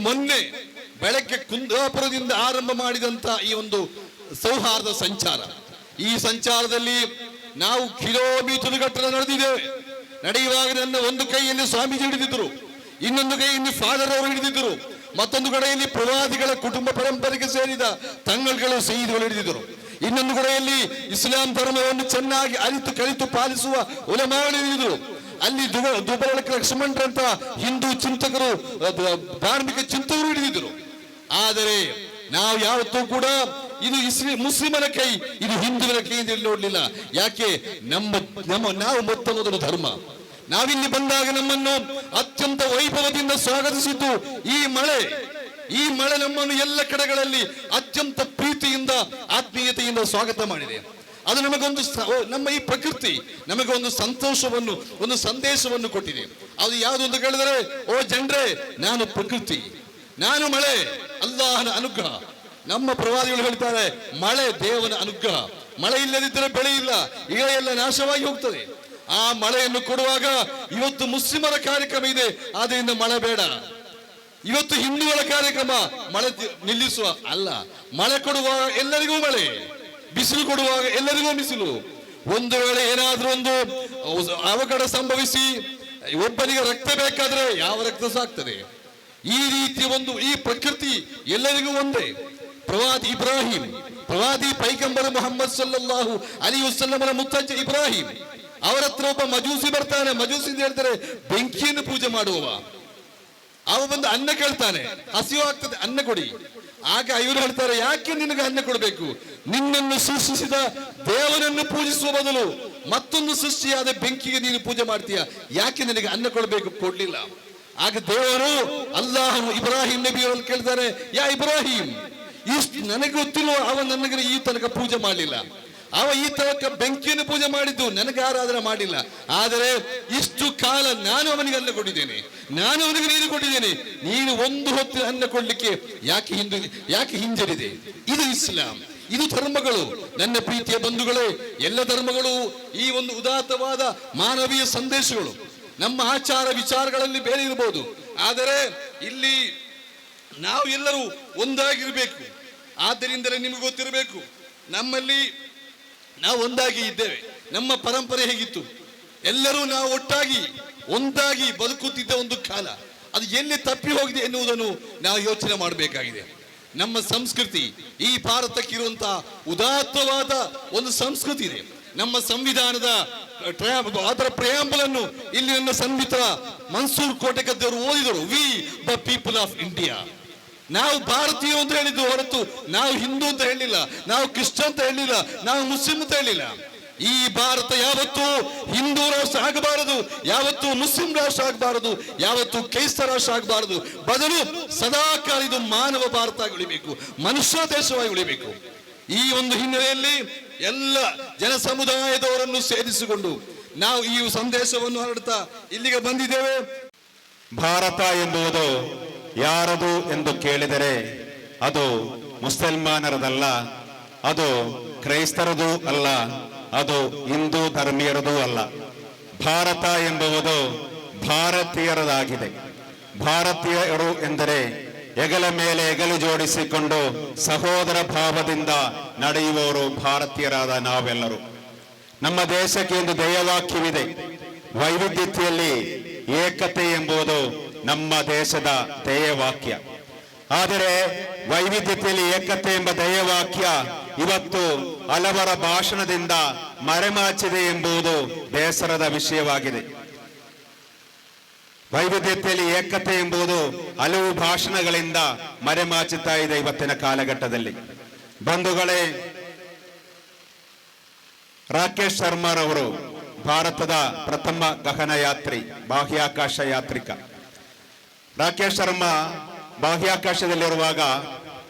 ಮೊನ್ನೆ ಬೆಳಗ್ಗೆ ಕುಂದಾಪುರದಿಂದ ಆರಂಭ ಮಾಡಿದಂತ ಈ ಒಂದು ಸೌಹಾರ್ದ ಸಂಚಾರ, ಈ ಸಂಚಾರದಲ್ಲಿ ನಾವು ಕಿಲೋಮೀಟರ್ ಗಟ್ಟಲೆ ನಡೆದಿದ್ದೇವೆ. ನಡೆಯುವಾಗ ನನ್ನ ಒಂದು ಕೈಯಲ್ಲಿ ಸ್ವಾಮೀಜಿ ಹಿಡಿದಿದ್ರು, ಇನ್ನೊಂದು ಕೈಯಲ್ಲಿ ಫಾದರ್ ಅವರು ಹಿಡಿದಿದ್ರು. ಮತ್ತೊಂದು ಕಡೆಯಲ್ಲಿ ಪ್ರವಾದಿಗಳ ಕುಟುಂಬ ಪರಂಪರೆಗೆ ಸೇರಿದ ತಂಗಳ್ಗಳು ಸೈಯಿದ್ಗಳು ಹಿಡಿದಿದ್ದರು. ಇನ್ನೊಂದು ಕಡೆಯಲ್ಲಿ ಇಸ್ಲಾಂ ಧರ್ಮವನ್ನು ಚೆನ್ನಾಗಿ ಅರಿತು ಕಲಿತು ಪಾಲಿಸುವ ಉಲಮಾಗಳು ಹಿಡಿದಿದ್ರು. ಅಲ್ಲಿ ದುಬಳ ಲಕ್ಷ್ಮಣರಂತ ಹಿಂದೂ ಚಿಂತಕರು, ಧಾರ್ಮಿಕ ಚಿಂತಕರು ಹಿಡಿದಿದ್ರು. ಆದರೆ ನಾವು ಯಾವತ್ತೂ ಕೂಡ ಇದು ಮುಸ್ಲಿಮರ ಕೈ, ಇದು ಹಿಂದುವಿನ ಕೈ ಅಂತ ನೋಡ್ಲಿಲ್ಲ. ಯಾಕೆ? ನಾವು ಮೊತ್ತ ಮೊದಲು ಧರ್ಮ. ನಾವಿಲ್ಲಿ ಬಂದಾಗ ನಮ್ಮನ್ನು ಅತ್ಯಂತ ವೈಭವದಿಂದ ಸ್ವಾಗತಿಸಿದ್ದು ಈ ಮಳೆ ನಮ್ಮನ್ನು ಎಲ್ಲ ಕಡೆಗಳಲ್ಲಿ ಅತ್ಯಂತ ಪ್ರೀತಿಯಿಂದ ಆತ್ಮೀಯತೆಯಿಂದ ಸ್ವಾಗತ ಮಾಡಿದೆ. ಅದು ನಮಗೊಂದು ನಮ್ಮ ಈ ಪ್ರಕೃತಿ ನಮಗೆ ಒಂದು ಸಂತೋಷವನ್ನು, ಒಂದು ಸಂದೇಶವನ್ನು ಕೊಟ್ಟಿದೆ. ಅದು ಯಾವುದು ಅಂತ ಕೇಳಿದರೆ, ಓ ಜನರೇ, ನಾನು ಪ್ರಕೃತಿ, ನಾನು ಮಳೆ, ಅಲ್ಲಾಹನ ಅನುಗ್ರಹ. ನಮ್ಮ ಪ್ರವಾದಿಗಳು ಹೇಳ್ತಾರೆ, ಮಳೆ ದೇವನ ಅನುಗ್ರಹ. ಮಳೆ ಇಲ್ಲದಿದ್ದರೆ ಬೆಳೆ ಇಲ್ಲ, ಇಳೆಯೆಲ್ಲ ನಾಶವಾಗಿ ಹೋಗ್ತದೆ. ಆ ಮಳೆಯನ್ನು ಕೊಡುವಾಗ ಇವತ್ತು ಮುಸ್ಲಿಮರ ಕಾರ್ಯಕ್ರಮ ಇದೆ, ಆದ್ದರಿಂದ ಮಳೆ ಬೇಡ. ಇವತ್ತು ಹಿಂದೂಗಳ ಕಾರ್ಯಕ್ರಮ ಮಳೆ ನಿಲ್ಲಿಸುವ ಅಲ್ಲ. ಮಳೆ ಕೊಡುವಾಗ ಎಲ್ಲರಿಗೂ ಮಳೆ, ಬಿಸಿಲು ಕೊಡುವಾಗ ಎಲ್ಲರಿಗೂ ಬಿಸಿಲು. ಒಂದು ವೇಳೆ ಏನಾದ್ರೂ ಒಂದು ಅವಘಡ ಸಂಭವಿಸಿ ಒಬ್ಬನಿಗೆ ರಕ್ತ ಬೇಕಾದ್ರೆ ಯಾವ ರಕ್ತ ಸಾಕ್ತದೆ? ಈ ರೀತಿಯ ಈ ಪ್ರಕೃತಿ ಎಲ್ಲರಿಗೂ ಒಂದೇ. ಪ್ರವಾದಿ ಪೈಗಂಬರ್ ಮುಹಮ್ಮದ್ ಸಲ್ಲಲ್ಲಾಹು ಅಲೈಹಿ ವಸಲ್ಲಮರ ಮುತ್ತಜ್ಜ ಇಬ್ರಾಹಿಂ ಅವರ ಹತ್ರ ಒಬ್ಬ ಮಜೂಸಿ ಬರ್ತಾನೆ. ಮಜೂಸಿ ಅಂತ ಹೇಳ್ತಾರೆ ಬೆಂಕಿಯನ್ನು ಪೂಜೆ ಮಾಡುವವ. ಅವ ಬಂದು ಅನ್ನ ಕೇಳ್ತಾನೆ, ಹಸಿವು ಆಗ್ತದೆ, ಅನ್ನ ಕೊಡಿ. ಆಗ ಇವರು ಹೇಳ್ತಾರೆ, ಯಾಕೆ ನಿನಗೆ ಅನ್ನ ಕೊಡಬೇಕು? ನಿನ್ನನ್ನು ಸೃಷ್ಟಿಸಿದ ದೇವರನ್ನು ಪೂಜಿಸುವ ಬದಲು ಮತ್ತೊಂದು ಸೃಷ್ಟಿಯಾದ ಬೆಂಕಿಗೆ ನೀನು ಪೂಜೆ ಮಾಡ್ತೀಯ, ಯಾಕೆ ನಿನಗೆ ಅನ್ನ ಕೊಡಬೇಕು? ಕೊಡ್ಲಿಲ್ಲ. ಆಗ ದೇವರು ಅಲ್ಲಾಹನು ಇಬ್ರಾಹಿಂ ನಬಿ ಅವರಲ್ಲಿ ಕೇಳ್ತಾರೆ, ಯಾ ಇಬ್ರಾಹಿಂ, ಇಷ್ಟು ನನಗೆ ಗೊತ್ತಿಲ್ಲ, ಅವ ನನಗೆ ಈ ತನಕ ಪೂಜೆ ಮಾಡಲಿಲ್ಲ. ಅವ ಈ ತನಕ ಬೆಂಕಿಯನ್ನು ಪೂಜೆ ಮಾಡಿದ್ದು, ನನಗೆ ಆರಾಧನೆ ಮಾಡಿಲ್ಲ. ಆದರೆ ಇಷ್ಟು ಕಾಲ ನಾನು ಅವನಿಗೆ ಅನ್ನ ಕೊಟ್ಟಿದ್ದೇನೆ, ನಾನು ಅವನಿಗೆ ನೀರು ಕೊಟ್ಟಿದ್ದೇನೆ. ನೀನು ಒಂದು ಹೊತ್ತಿನ ಅನ್ನ ಕೊಡ್ಲಿಕ್ಕೆ ಯಾಕೆ ಹಿಂಜರಿದೆ? ಇದು ಇಸ್ಲಾಂ, ಇದು ಧರ್ಮಗಳು. ನನ್ನ ಪ್ರೀತಿಯ ಬಂಧುಗಳೇ, ಎಲ್ಲ ಧರ್ಮಗಳು ಈ ಒಂದು ಉದಾತ್ತವಾದ ಮಾನವೀಯ ಸಂದೇಶಗಳು. ನಮ್ಮ ಆಚಾರ ವಿಚಾರಗಳಲ್ಲಿ ಬೇರೆ ಇರಬಹುದು, ಆದರೆ ಇಲ್ಲಿ ನಾವು ಎಲ್ಲರೂ ಒಂದಾಗಿರ್ಬೇಕು. ಆದ್ದರಿಂದಲೇ ನಿಮಗೆ ಗೊತ್ತಿರಬೇಕು, ನಮ್ಮಲ್ಲಿ ನಾವು ಒಂದಾಗಿ ಇದ್ದೇವೆ. ನಮ್ಮ ಪರಂಪರೆ ಹೇಗಿತ್ತು? ಎಲ್ಲರೂ ನಾವು ಒಟ್ಟಾಗಿ ಒಂದಾಗಿ ಬದುಕುತ್ತಿದ್ದ ಒಂದು ಕಾಲ, ಅದು ಎಲ್ಲಿ ತಪ್ಪಿ ಹೋಗಿದೆ ಎನ್ನುವುದನ್ನು ನಾವು ಯೋಚನೆ ಮಾಡಬೇಕಾಗಿದೆ. ನಮ್ಮ ಸಂಸ್ಕೃತಿ, ಈ ಭಾರತಕ್ಕಿರುವಂತಹ ಉದಾತ್ತವಾದ ಒಂದು ಸಂಸ್ಕೃತಿ ಇದೆ. ನಮ್ಮ ಸಂವಿಧಾನದ ಅದರ ಪ್ರಿಯಾಂಬಲ್ ಅನ್ನು ಇಲ್ಲಿ ನನ್ನ ಸಂಬಿತ ಮನ್ಸೂರ್ ಕೋಟೆಗದ್ದವರು ಓದಿದರು. We the people of India. ನಾವು ಭಾರತೀಯ ಅಂತ ಹೇಳಿದ್ದು ಹೊರತು ನಾವು ಹಿಂದೂ ಅಂತ ಹೇಳಿಲ್ಲ, ನಾವು ಕ್ರಿಶ್ಚಿಯನ್ ಅಂತ ಹೇಳಿಲ್ಲ, ನಾವು ಮುಸ್ಲಿಂ ಅಂತ ಹೇಳಿಲ್ಲ. ಈ ಭಾರತ ಯಾವತ್ತೂ ಹಿಂದೂ ರಾಷ್ಟ್ರ ಆಗಬಾರದು, ಯಾವತ್ತೂ ಮುಸ್ಲಿಂ ರಾಷ್ಟ್ರ ಆಗಬಾರದು, ಯಾವತ್ತೂ ಕ್ರೈಸ್ತ ರಾಷ್ಟ್ರ ಆಗಬಾರದು. ಬದಲು ಸದಾಕಾಲ ಇದು ಮಾನವ ಭಾರತ ಆಗಿ ಉಳಿಬೇಕು, ಮನುಷ್ಯ ದೇಶವಾಗಿ ಉಳಿಬೇಕು. ಈ ಒಂದು ಹಿನ್ನೆಲೆಯಲ್ಲಿ ಎಲ್ಲ ಜನ ಸಮುದಾಯದವರನ್ನು ಸೇರಿಸಿಕೊಂಡು ನಾವು ಈ ಸಂದೇಶವನ್ನು ಹರಡುತ್ತಾ ಇಲ್ಲಿಗೆ ಬಂದಿದ್ದೇವೆ. ಭಾರತ ಎಂಬುದು ಯಾರದು ಎಂದು ಕೇಳಿದರೆ ಅದು ಮುಸಲ್ಮಾನರದಲ್ಲ, ಅದು ಕ್ರೈಸ್ತರದೂ ಅಲ್ಲ, ಅದು ಹಿಂದೂ ಧರ್ಮೀಯರದೂ ಅಲ್ಲ. ಭಾರತ ಎಂಬುದು ಭಾರತೀಯರದಾಗಿದೆ. ಭಾರತೀಯರು ಎಂದರೆ ಹೆಗಲ ಮೇಲೆ ಹೆಗಲು ಜೋಡಿಸಿಕೊಂಡು ಸಹೋದರ ಭಾವದಿಂದ ನಡೆಯುವವರು ಭಾರತೀಯರಾದ ನಾವೆಲ್ಲರೂ. ನಮ್ಮ ದೇಶಕ್ಕೆ ಒಂದು ಧ್ಯೇಯವಾಕ್ಯವಿದೆ, ವೈವಿಧ್ಯತೆಯಲ್ಲಿ ಏಕತೆ ಎಂಬುದು ನಮ್ಮ ದೇಶದ ಧ್ಯೇಯವಾಕ್ಯ. ಆದರೆ ವೈವಿಧ್ಯತೆಯಲ್ಲಿ ಏಕತೆ ಎಂಬ ಧ್ಯೇಯವಾಕ್ಯ ಇವತ್ತು ಹಲವರ ಭಾಷಣದಿಂದ ಮರೆಮಾಚಿದೆ ಎಂಬುದು ಬೇಸರದ ವಿಷಯವಾಗಿದೆ. ವೈವಿಧ್ಯತೆಯಲ್ಲಿ ಏಕತೆ ಎಂಬುದು ಹಲವು ಭಾಷಣಗಳಿಂದ ಮರೆಮಾಚುತ್ತಾ ಇದೆ ಇವತ್ತಿನ ಕಾಲಘಟ್ಟದಲ್ಲಿ. ಬಂಧುಗಳೇ, ರಾಕೇಶ್ ಶರ್ಮಾರವರು ಭಾರತದ ಪ್ರಥಮ ಗಗನಯಾತ್ರಿ, ಬಾಹ್ಯಾಕಾಶ ಯಾತ್ರಿಕ. ರಾಕೇಶ್ ಶರ್ಮಾ ಬಾಹ್ಯಾಕಾಶದಲ್ಲಿರುವಾಗ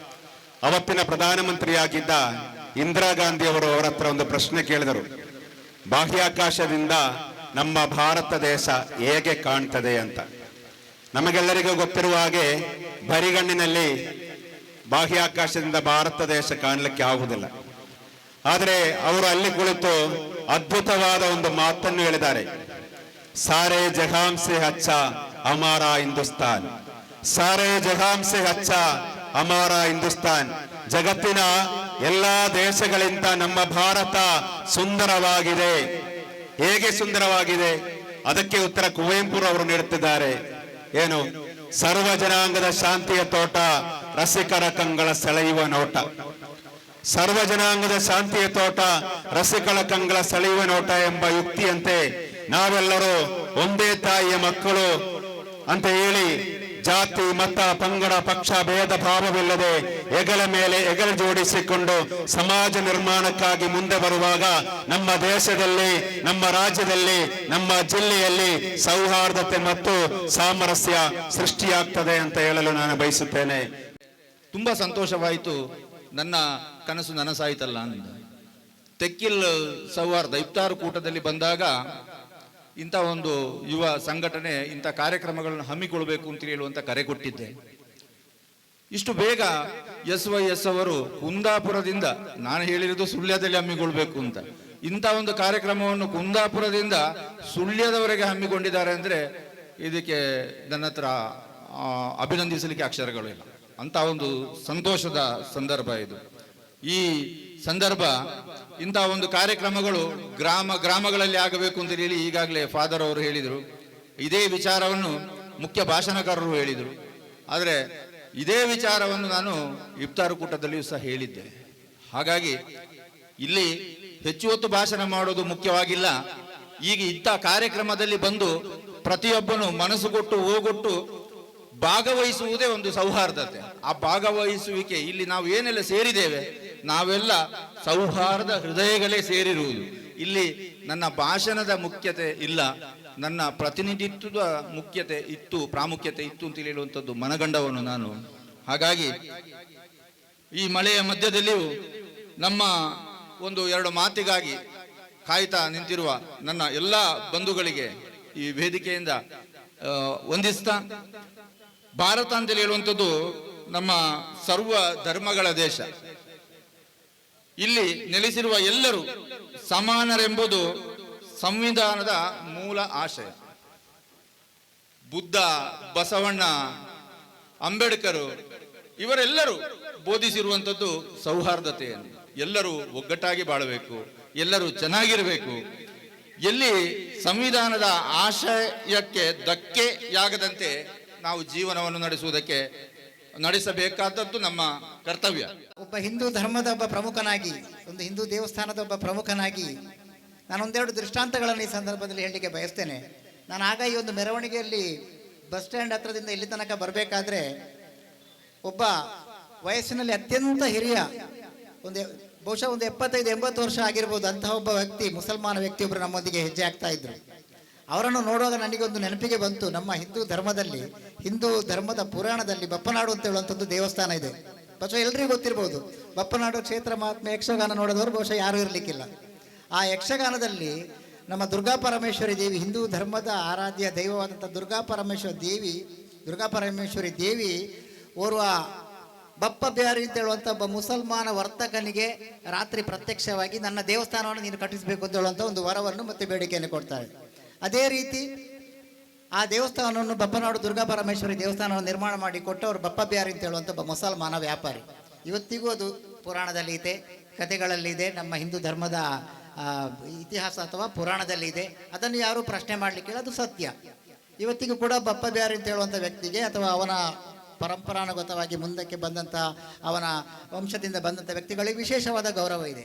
ಅವತ್ತಿನ ಪ್ರಧಾನಮಂತ್ರಿಯಾಗಿದ್ದ ಇಂದಿರಾ ಗಾಂಧಿ ಅವರು ಅವರ ಹತ್ರ ಒಂದು ಪ್ರಶ್ನೆ ಕೇಳಿದರು, ಬಾಹ್ಯಾಕಾಶದಿಂದ ನಮ್ಮ ಭಾರತ ದೇಶ ಹೇಗೆ ಕಾಣ್ತದೆ ಅಂತ. ನಮಗೆಲ್ಲರಿಗೂ ಗೊತ್ತಿರುವ ಹಾಗೆ ಬರಿಗಣ್ಣಿನಲ್ಲಿ ಬಾಹ್ಯಾಕಾಶದಿಂದ ಭಾರತ ದೇಶ ಕಾಣಲಿಕ್ಕೆ ಆಗುವುದಿಲ್ಲ. ಆದರೆ ಅವರು ಅಲ್ಲಿ ಕುಳಿತು ಅದ್ಭುತವಾದ ಒಂದು ಮಾತನ್ನು ಹೇಳಿದ್ದಾರೆ, ಸಾರೇ ಜಹಾಂ ಸೆ ಅಚ್ಚಾ ಹಮಾರಾ ಹಿಂದೂಸ್ತಾನ್, ಸಾರೇ ಜಹಾಂ ಸೆ ಅಚ್ಚಾ ಹಮಾರಾ ಹಿಂದೂಸ್ತಾನ್. ಜಗತ್ತಿನ ಎಲ್ಲಾ ದೇಶಗಳಿಂದ ನಮ್ಮ ಭಾರತ ಸುಂದರವಾಗಿದೆ. ಹೇಗೆ ಸುಂದರವಾಗಿದೆ? ಅದಕ್ಕೆ ಉತ್ತರ ಕುವೆಂಪು ಅವರು ನೀಡುತ್ತಿದ್ದಾರೆ. ಏನು? ಸರ್ವ ಜನಾಂಗದ ಶಾಂತಿಯ ತೋಟ, ರಸಿಕರ ಕಂಗಳ ಸೆಳೆಯುವ ನೋಟ. ಸರ್ವ ಜನಾಂಗದ ಶಾಂತಿಯ ತೋಟ, ರಸಿಕರ ಕಂಗಳ ಸೆಳೆಯುವ ನೋಟ ಎಂಬ ಯುಕ್ತಿಯಂತೆ ನಾವೆಲ್ಲರೂ ಒಂದೇ ತಾಯಿಯ ಮಕ್ಕಳು ಅಂತ ಹೇಳಿ ಜಾತಿ, ಮತ, ಪಂಗಡ, ಪಕ್ಷ ಭೇದ ಭಾವವಿಲ್ಲದೆ ಹೆಗಲ ಮೇಲೆ ಹೆಗಲ ಜೋಡಿಸಿಕೊಂಡು ಸಮಾಜ ನಿರ್ಮಾಣಕ್ಕಾಗಿ ಮುಂದೆ ಬರುವಾಗ ನಮ್ಮ ದೇಶದಲ್ಲಿ, ನಮ್ಮ ರಾಜ್ಯದಲ್ಲಿ, ನಮ್ಮ ಜಿಲ್ಲೆಯಲ್ಲಿ ಸೌಹಾರ್ದತೆ ಮತ್ತು ಸಾಮರಸ್ಯ ಸೃಷ್ಟಿಯಾಗ್ತದೆ ಅಂತ ಹೇಳಲು ನಾನು ಬಯಸುತ್ತೇನೆ. ತುಂಬಾ ಸಂತೋಷವಾಯಿತು. ನನ್ನ ಕನಸು ನನಸಾಯ್ತಲ್ಲ ಅಂತ. ತೆಕ್ಕಿಲ್ ಸೌಹಾರ್ದ ಇಫ್ತಾರ್ ಕೂಟದಲ್ಲಿ ಬಂದಾಗ ಇಂಥ ಒಂದು ಯುವ ಸಂಘಟನೆ ಇಂಥ ಕಾರ್ಯಕ್ರಮಗಳನ್ನು ಹಮ್ಮಿಕೊಳ್ಬೇಕು ಅಂತ ಹೇಳುವಂತ ಕರೆ ಕೊಟ್ಟಿದ್ದೆ. ಇಷ್ಟು ಬೇಗ SYS ಅವರು ಕುಂದಾಪುರದಿಂದ, ನಾನು ಹೇಳಿರೋದು ಸುಳ್ಯದಲ್ಲಿ ಹಮ್ಮಿಕೊಳ್ಬೇಕು ಅಂತ, ಇಂಥ ಒಂದು ಕಾರ್ಯಕ್ರಮವನ್ನು ಕುಂದಾಪುರದಿಂದ ಸುಳ್ಯದವರೆಗೆ ಹಮ್ಮಿಕೊಂಡಿದ್ದಾರೆ ಅಂದ್ರೆ ಇದಕ್ಕೆ ನನ್ನ ಹತ್ರ ಅಭಿನಂದಿಸಲಿಕ್ಕೆ ಅಕ್ಷರಗಳಿಲ್ಲ. ಅಂತ ಒಂದು ಸಂತೋಷದ ಸಂದರ್ಭ ಇದು. ಈ ಸಂದರ್ಭ, ಇಂಥ ಒಂದು ಕಾರ್ಯಕ್ರಮಗಳು ಗ್ರಾಮಗಳಲ್ಲಿ ಆಗಬೇಕು ಅಂತ ಹೇಳಿ ಈಗಾಗಲೇ ಫಾದರ್ ಅವರು ಹೇಳಿದರು. ಇದೇ ವಿಚಾರವನ್ನು ಮುಖ್ಯ ಭಾಷಣಕಾರರು ಹೇಳಿದರು. ಆದರೆ ಇದೇ ವಿಚಾರವನ್ನು ನಾನು ಇಫ್ತಾರ್ ಕೂಟದಲ್ಲಿಯೂ ಸಹ ಹೇಳಿದ್ದೆ. ಹಾಗಾಗಿ ಇಲ್ಲಿ ಹೆಚ್ಚು ಹೊತ್ತು ಭಾಷಣ ಮಾಡೋದು ಮುಖ್ಯವಾಗಿಲ್ಲ. ಈಗ ಇಂಥ ಕಾರ್ಯಕ್ರಮದಲ್ಲಿ ಬಂದು ಪ್ರತಿಯೊಬ್ಬನು ಮನಸ್ಸು ಕೊಟ್ಟು ಹೋಗೊಟ್ಟು ಭಾಗವಹಿಸುವುದೇ ಒಂದು ಸೌಹಾರ್ದತೆ. ಆ ಭಾಗವಹಿಸುವಿಕೆ, ಇಲ್ಲಿ ನಾವು ಏನೆಲ್ಲ ಸೇರಿದ್ದೇವೆ ನಾವೆಲ್ಲ ಸೌಹಾರ್ದ ಹೃದಯಗಳೇ ಸೇರಿರುವುದು. ಇಲ್ಲಿ ನನ್ನ ಭಾಷಣದ ಮುಖ್ಯತೆ ಇಲ್ಲ, ನನ್ನ ಪ್ರತಿನಿಧಿತ್ವದ ಮುಖ್ಯತೆ ಇತ್ತು, ಪ್ರಾಮುಖ್ಯತೆ ಇತ್ತು ಅಂತ ಹೇಳುವಂಥದ್ದು ಮನಗಂಡವನು ನಾನು. ಹಾಗಾಗಿ ಈ ಮಳೆಯ ಮಧ್ಯದಲ್ಲಿಯೂ ನಮ್ಮ ಒಂದು ಎರಡು ಮಾತಿಗಾಗಿ ಕಾಯ್ತಾ ನಿಂತಿರುವ ನನ್ನ ಎಲ್ಲ ಬಂಧುಗಳಿಗೆ ಈ ವೇದಿಕೆಯಿಂದ ವಂದಿಸ್ತಾ, ಭಾರತ ಅಂತ ಹೇಳುವಂಥದ್ದು ನಮ್ಮ ಸರ್ವ ಧರ್ಮಗಳ ದೇಶ. ಇಲ್ಲಿ ನೆಲೆಸಿರುವ ಎಲ್ಲರೂ ಸಮಾನರೆಂಬುದು ಸಂವಿಧಾನದ ಮೂಲ ಆಶಯ. ಬುದ್ಧ, ಬಸವಣ್ಣ, ಅಂಬೇಡ್ಕರ್ ಇವರೆಲ್ಲರೂ ಬೋಧಿಸಿರುವಂಥದ್ದು ಸೌಹಾರ್ದತೆಯನ್ನು. ಎಲ್ಲರೂ ಒಗ್ಗಟ್ಟಾಗಿ ಬಾಳಬೇಕು, ಎಲ್ಲರೂ ಚೆನ್ನಾಗಿರಬೇಕು. ಎಲ್ಲಿ ಸಂವಿಧಾನದ ಆಶಯಕ್ಕೆ ಧಕ್ಕೆಯಾಗದಂತೆ ನಾವು ಜೀವನವನ್ನು ನಡೆಸಬೇಕಾದದ್ದು ನಮ್ಮ ಕರ್ತವ್ಯ. ಒಬ್ಬ ಹಿಂದೂ ಧರ್ಮದ ಒಬ್ಬ ಪ್ರಮುಖನಾಗಿ, ಒಂದು ಹಿಂದೂ ದೇವಸ್ಥಾನದ ಒಬ್ಬ ಪ್ರಮುಖನಾಗಿ ನಾನೊಂದೆರಡು ದೃಷ್ಟಾಂತಗಳನ್ನು ಈ ಸಂದರ್ಭದಲ್ಲಿ ಹೇಳಲಿಕ್ಕೆ ಬಯಸ್ತೇನೆ. ನಾನು ಆಗ ಈ ಒಂದು ಮೆರವಣಿಗೆಯಲ್ಲಿ ಬಸ್ ಸ್ಟ್ಯಾಂಡ್ ಹತ್ರದಿಂದ ಇಲ್ಲಿ ತನಕ ಬರಬೇಕಾದ್ರೆ ಒಬ್ಬ ವಯಸ್ಸಿನಲ್ಲಿ ಅತ್ಯಂತ ಹಿರಿಯ, ಬಹುಶಃ ಒಂದು 75-80 ವರ್ಷ ಆಗಿರ್ಬೋದು, ಅಂತಹ ಒಬ್ಬ ವ್ಯಕ್ತಿ, ಮುಸಲ್ಮಾನ ವ್ಯಕ್ತಿಯೊಬ್ಬರು ನಮ್ಮೊಂದಿಗೆ ಹೆಜ್ಜೆ ಆಗ್ತಾ ಇದ್ರು. ಅವರನ್ನು ನೋಡುವಾಗ ನನಗೆ ಒಂದು ನೆನಪಿಗೆ ಬಂತು. ನಮ್ಮ ಹಿಂದೂ ಧರ್ಮದ ಪುರಾಣದಲ್ಲಿ ಬಪ್ಪನಾಡು ಅಂತ ಹೇಳುವಂಥದ್ದು ದೇವಸ್ಥಾನ ಇದೆ. ಬಹುಶಃ ಎಲ್ರಿಗೂ ಗೊತ್ತಿರ್ಬೋದು. ಬಪ್ಪನಾಡು ಕ್ಷೇತ್ರ ಮಹಾತ್ಮೆ ಯಕ್ಷಗಾನ ನೋಡಿದವರು ಬಹುಶಃ ಯಾರೂ ಇರಲಿಕ್ಕಿಲ್ಲ. ಆ ಯಕ್ಷಗಾನದಲ್ಲಿ ನಮ್ಮ ದುರ್ಗಾ ಪರಮೇಶ್ವರಿ ದೇವಿ, ಹಿಂದೂ ಧರ್ಮದ ಆರಾಧ್ಯ ದೈವವಾದಂಥ ದುರ್ಗಾ ಪರಮೇಶ್ವರಿ ದೇವಿ ಓರ್ವ ಬಪ್ಪ ಬ್ಯಾರಿ ಅಂತ ಹೇಳುವಂಥ ಒಬ್ಬ ಮುಸಲ್ಮಾನ ವರ್ತಕನಿಗೆ ರಾತ್ರಿ ಪ್ರತ್ಯಕ್ಷವಾಗಿ ನನ್ನ ದೇವಸ್ಥಾನವನ್ನು ನೀನು ಕಟ್ಟಿಸಬೇಕು ಅಂತ ಹೇಳುವಂಥ ಒಂದು ವರವನ್ನು ಮತ್ತು ಬೇಡಿಕೆಯನ್ನು ಕೊಡ್ತಾಳೆ. ಅದೇ ರೀತಿ ಆ ದೇವಸ್ಥಾನವನ್ನು, ಬಪ್ಪನಾಡು ದುರ್ಗಾ ಪರಮೇಶ್ವರಿ ದೇವಸ್ಥಾನವನ್ನು ನಿರ್ಮಾಣ ಮಾಡಿ ಕೊಟ್ಟವರು ಬಪ್ಪ ಬ್ಯಾರಿ ಅಂತ ಹೇಳುವಂಥ ಒಬ್ಬ ಮುಸಲ್ಮಾನ ವ್ಯಾಪಾರಿ. ಇವತ್ತಿಗೂ ಅದು ಪುರಾಣದಲ್ಲಿ ಇದೆ, ಕಥೆಗಳಲ್ಲಿ ಇದೆ, ನಮ್ಮ ಹಿಂದೂ ಧರ್ಮದ ಇತಿಹಾಸ ಅಥವಾ ಪುರಾಣದಲ್ಲಿ ಇದೆ. ಅದನ್ನು ಯಾರೂ ಪ್ರಶ್ನೆ ಮಾಡಲಿಕ್ಕಿಲ್ಲ, ಅದು ಸತ್ಯ. ಇವತ್ತಿಗೂ ಕೂಡ ಬಪ್ಪ ಬ್ಯಾರಿ ಅಂತ ಹೇಳುವಂಥ ವ್ಯಕ್ತಿಗೆ ಅಥವಾ ಅವನ ಪರಂಪರಾನುಗತವಾಗಿ ಮುಂದಕ್ಕೆ ಬಂದಂಥ ಅವನ ವಂಶದಿಂದ ಬಂದಂಥ ವ್ಯಕ್ತಿಗಳಿಗೆ ವಿಶೇಷವಾದ ಗೌರವ ಇದೆ.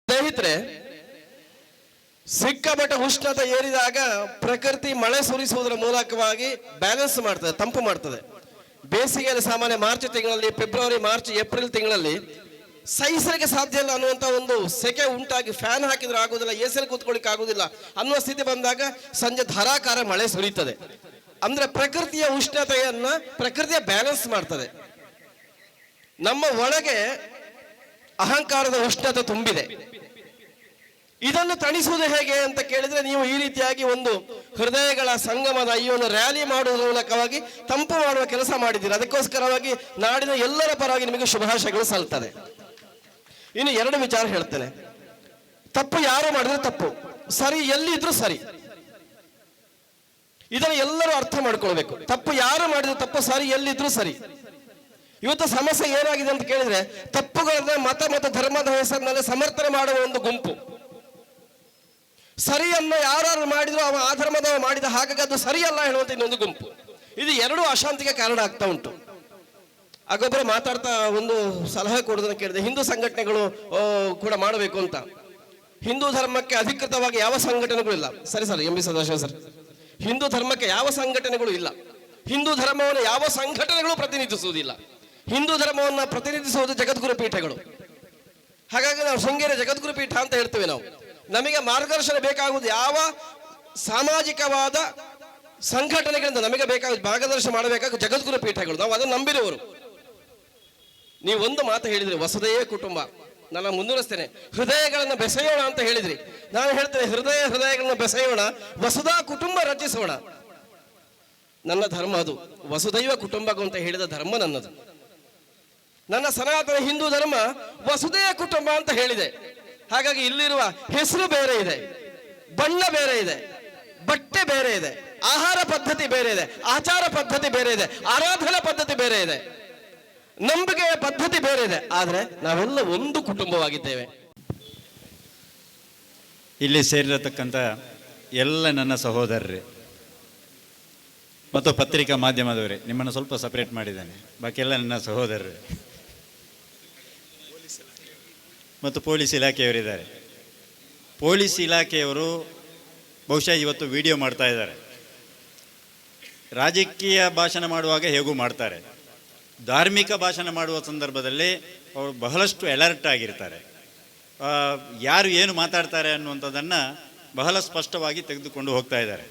ಸ್ನೇಹಿತರೆ, ಸಿಕ್ಕಾಪಟ್ಟೆ ಉಷ್ಣತೆ ಏರಿದಾಗ ಪ್ರಕೃತಿ ಮಳೆ ಸುರಿಸುವುದರ ಮೂಲಕವಾಗಿ ಬ್ಯಾಲೆನ್ಸ್ ಮಾಡ್ತದೆ, ತಂಪು ಮಾಡ್ತದೆ. ಬೇಸಿಗೆಯಲ್ಲಿ ಸಾಮಾನ್ಯ ಮಾರ್ಚ್ ತಿಂಗಳಲ್ಲಿ, ಫೆಬ್ರವರಿ, ಮಾರ್ಚ್, ಏಪ್ರಿಲ್ ತಿಂಗಳಲ್ಲಿ ಸಹಿಸಲಿಕ್ಕೆ ಸಾಧ್ಯ ಇಲ್ಲ ಅನ್ನುವಂಥ ಒಂದು ಸೆಕೆ ಉಂಟಾಗಿ ಫ್ಯಾನ್ ಹಾಕಿದ್ರೆ ಆಗುದಿಲ್ಲ, ಎಸಿಯಲ್ಲಿ ಕೂತ್ಕೊಳ್ಳಿಕ್ಕೆ ಆಗುದಿಲ್ಲ ಅನ್ನುವ ಸ್ಥಿತಿ ಬಂದಾಗ ಸಂಜೆ ಧಾರಾಕಾರ ಮಳೆ ಸುರಿಯುತ್ತದೆ. ಅಂದ್ರೆ ಪ್ರಕೃತಿಯ ಉಷ್ಣತೆಯನ್ನ ಪ್ರಕೃತಿಯ ಬ್ಯಾಲೆನ್ಸ್ ಮಾಡ್ತದೆ. ನಮ್ಮ ಒಳಗೆ ಅಹಂಕಾರದ ಉಷ್ಣತೆ ತುಂಬಿದೆ. ಇದನ್ನು ತಣಿಸುವುದು ಹೇಗೆ ಅಂತ ಕೇಳಿದ್ರೆ, ನೀವು ಈ ರೀತಿಯಾಗಿ ಒಂದು ಹೃದಯಗಳ ಸಂಗಮದ ಈ ಒಂದು ರ್ಯಾಲಿ ಮಾಡುವುದರ ಮೂಲಕವಾಗಿ ತಂಪು ಮಾಡುವ ಕೆಲಸ ಮಾಡಿದ್ದೀರಿ. ಅದಕ್ಕೋಸ್ಕರವಾಗಿ ನಾಡಿನ ಎಲ್ಲರ ಪರವಾಗಿ ನಿಮಗೆ ಶುಭಾಶಯಗಳು ಸಲ್ತದೆ. ಇನ್ನು ಎರಡು ವಿಚಾರ ಹೇಳ್ತೇನೆ. ತಪ್ಪು ಯಾರು ಮಾಡಿದ್ರೆ ತಪ್ಪು, ಸರಿ ಎಲ್ಲಿದ್ರು ಸರಿ. ಇದನ್ನು ಎಲ್ಲರೂ ಅರ್ಥ ಮಾಡ್ಕೊಳ್ಬೇಕು. ತಪ್ಪು ಯಾರು ಮಾಡಿದ್ರು ತಪ್ಪು, ಸರಿ ಎಲ್ಲಿದ್ರು ಸರಿ. ಇವತ್ತು ಸಮಸ್ಯೆ ಏನಾಗಿದೆ ಅಂತ ಕೇಳಿದ್ರೆ, ತಪ್ಪುಗಳನ್ನ ಮತ ಮತ್ತು ಧರ್ಮದ ಹೆಸರಿನಲ್ಲಿ ಸಮರ್ಥನೆ ಮಾಡುವ ಒಂದು ಗುಂಪು. ಸರಿಯನ್ನು ಯಾರು ಮಾಡಿದ್ರು ಅವ ಆ ಧರ್ಮದವ ಮಾಡಿದ, ಹಾಗಾಗಿ ಅದು ಸರಿಯಲ್ಲ ಹೇಳುವಂತ ಇನ್ನೊಂದು ಗುಂಪು. ಇದು ಎರಡೂ ಅಶಾಂತಿಗೆ ಕಾರಣ ಆಗ್ತಾ ಉಂಟು. ಆಗೊಬ್ಬರ ಮಾತಾಡ್ತಾ ಒಂದು ಸಲಹೆ ಕೊಡೋದನ್ನು ಕೇಳಿದೆ, ಹಿಂದೂ ಸಂಘಟನೆಗಳು ಕೂಡ ಮಾಡಬೇಕು ಅಂತ. ಹಿಂದೂ ಧರ್ಮಕ್ಕೆ ಅಧಿಕೃತವಾಗಿ ಯಾವ ಸಂಘಟನೆಗಳು ಇಲ್ಲ. ಸರಿ sir, M B Sadashiva sir, Hindu ಧರ್ಮಕ್ಕೆ ಯಾವ ಸಂಘಟನೆಗಳು ಇಲ್ಲ. ಹಿಂದೂ ಧರ್ಮವನ್ನು ಯಾವ ಸಂಘಟನೆಗಳು ಪ್ರತಿನಿಧಿಸುವುದಿಲ್ಲ. ಹಿಂದೂ ಧರ್ಮವನ್ನು ಪ್ರತಿನಿಧಿಸುವುದು ಜಗದ್ಗುರು ಪೀಠಗಳು. ಹಾಗಾಗಿ ನಾವು ಶೃಂಗೇರಿ ಜಗದ್ಗುರು ಪೀಠ ಅಂತ ಹೇಳ್ತೇವೆ. ನಾವು ನಮಗೆ ಮಾರ್ಗದರ್ಶನ ಬೇಕಾಗುವುದು ಯಾವ ಸಾಮಾಜಿಕವಾದ ಸಂಘಟನೆಗಳಿಂದ ನಮಗೆ ಬೇಕಾಗುವುದು ಮಾರ್ಗದರ್ಶನ ಮಾಡಬೇಕಾಗುವುದು ಜಗದ್ಗುರು ಪೀಠಗಳು. ನಾವು ಅದನ್ನು ನಂಬಿರುವವರು. ನೀವು ಒಂದು ಮಾತು ಹೇಳಿದ್ರಿ, ವಸುದೆಯೇ ಕುಟುಂಬ. ನಾನು ಮುಂದುವರಿಸ್ತೇನೆ, ಹೃದಯಗಳನ್ನು ಬೆಸೆಯೋಣ ಅಂತ ಹೇಳಿದ್ರಿ. ನಾನು ಹೇಳ್ತೇನೆ, ಹೃದಯಗಳನ್ನು ಬೆಸೆಯೋಣ, ವಸುಧಾ ಕುಟುಂಬ ರಚಿಸೋಣ. ನನ್ನ ಧರ್ಮ ಅದು, ವಸುದೈವ ಕುಟುಂಬ ಅಂತ ಹೇಳಿದ ಧರ್ಮ ನನ್ನದು. ನನ್ನ ಸನಾತನ ಹಿಂದೂ ಧರ್ಮ ವಸುದೆಯ ಕುಟುಂಬ ಅಂತ ಹೇಳಿದೆ. ಹಾಗಾಗಿ ಇಲ್ಲಿರುವ ಹೆಸರು ಬೇರೆ ಇದೆ, ಬಣ್ಣ ಬೇರೆ ಇದೆ, ಬಟ್ಟೆ ಬೇರೆ ಇದೆ, ಆಹಾರ ಪದ್ಧತಿ ಬೇರೆ ಇದೆ, ಆಚಾರ ಪದ್ಧತಿ ಬೇರೆ ಇದೆ, ಆರಾಧನಾ ಪದ್ಧತಿ ಬೇರೆ ಇದೆ, ನಂಬಿಕೆಯ ಪದ್ಧತಿ ಬೇರೆ ಇದೆ. ಆದರೆ ನಾವೆಲ್ಲ ಒಂದು ಕುಟುಂಬವಾಗಿದ್ದೇವೆ. ಇಲ್ಲಿ ಸೇರಿರತಕ್ಕಂಥ ಎಲ್ಲ ನನ್ನ ಸಹೋದರರೇ ಮತ್ತು ಪತ್ರಿಕಾ ಮಾಧ್ಯಮದವರೇ, ನಿಮ್ಮನ್ನು ಸ್ವಲ್ಪ ಸಪರೇಟ್ ಮಾಡಿದ್ದೇನೆ, ಬಾಕಿ ಎಲ್ಲ ನನ್ನ ಸಹೋದರರೇ ಮತ್ತು ಪೊಲೀಸ್ ಇಲಾಖೆಯವರಿದ್ದಾರೆ. ಪೊಲೀಸ್ ಇಲಾಖೆಯವರು ಬಹುಶಃ ಇವತ್ತು ವಿಡಿಯೋ ಮಾಡ್ತಾ ಇದ್ದಾರೆ. ರಾಜಕೀಯ ಭಾಷಣ ಮಾಡುವಾಗ ಹೇಗೂ ಮಾಡ್ತಾರೆ, ಧಾರ್ಮಿಕ ಭಾಷಣ ಮಾಡುವ ಸಂದರ್ಭದಲ್ಲಿ ಅವರು ಬಹಳಷ್ಟು ಅಲರ್ಟ್ ಆಗಿರ್ತಾರೆ. ಯಾರು ಏನು ಮಾತಾಡ್ತಾರೆ ಅನ್ನುವಂಥದ್ದನ್ನು ಬಹಳ ಸ್ಪಷ್ಟವಾಗಿ ತೆಗೆದುಕೊಂಡು ಹೋಗ್ತಾ ಇದ್ದಾರೆ.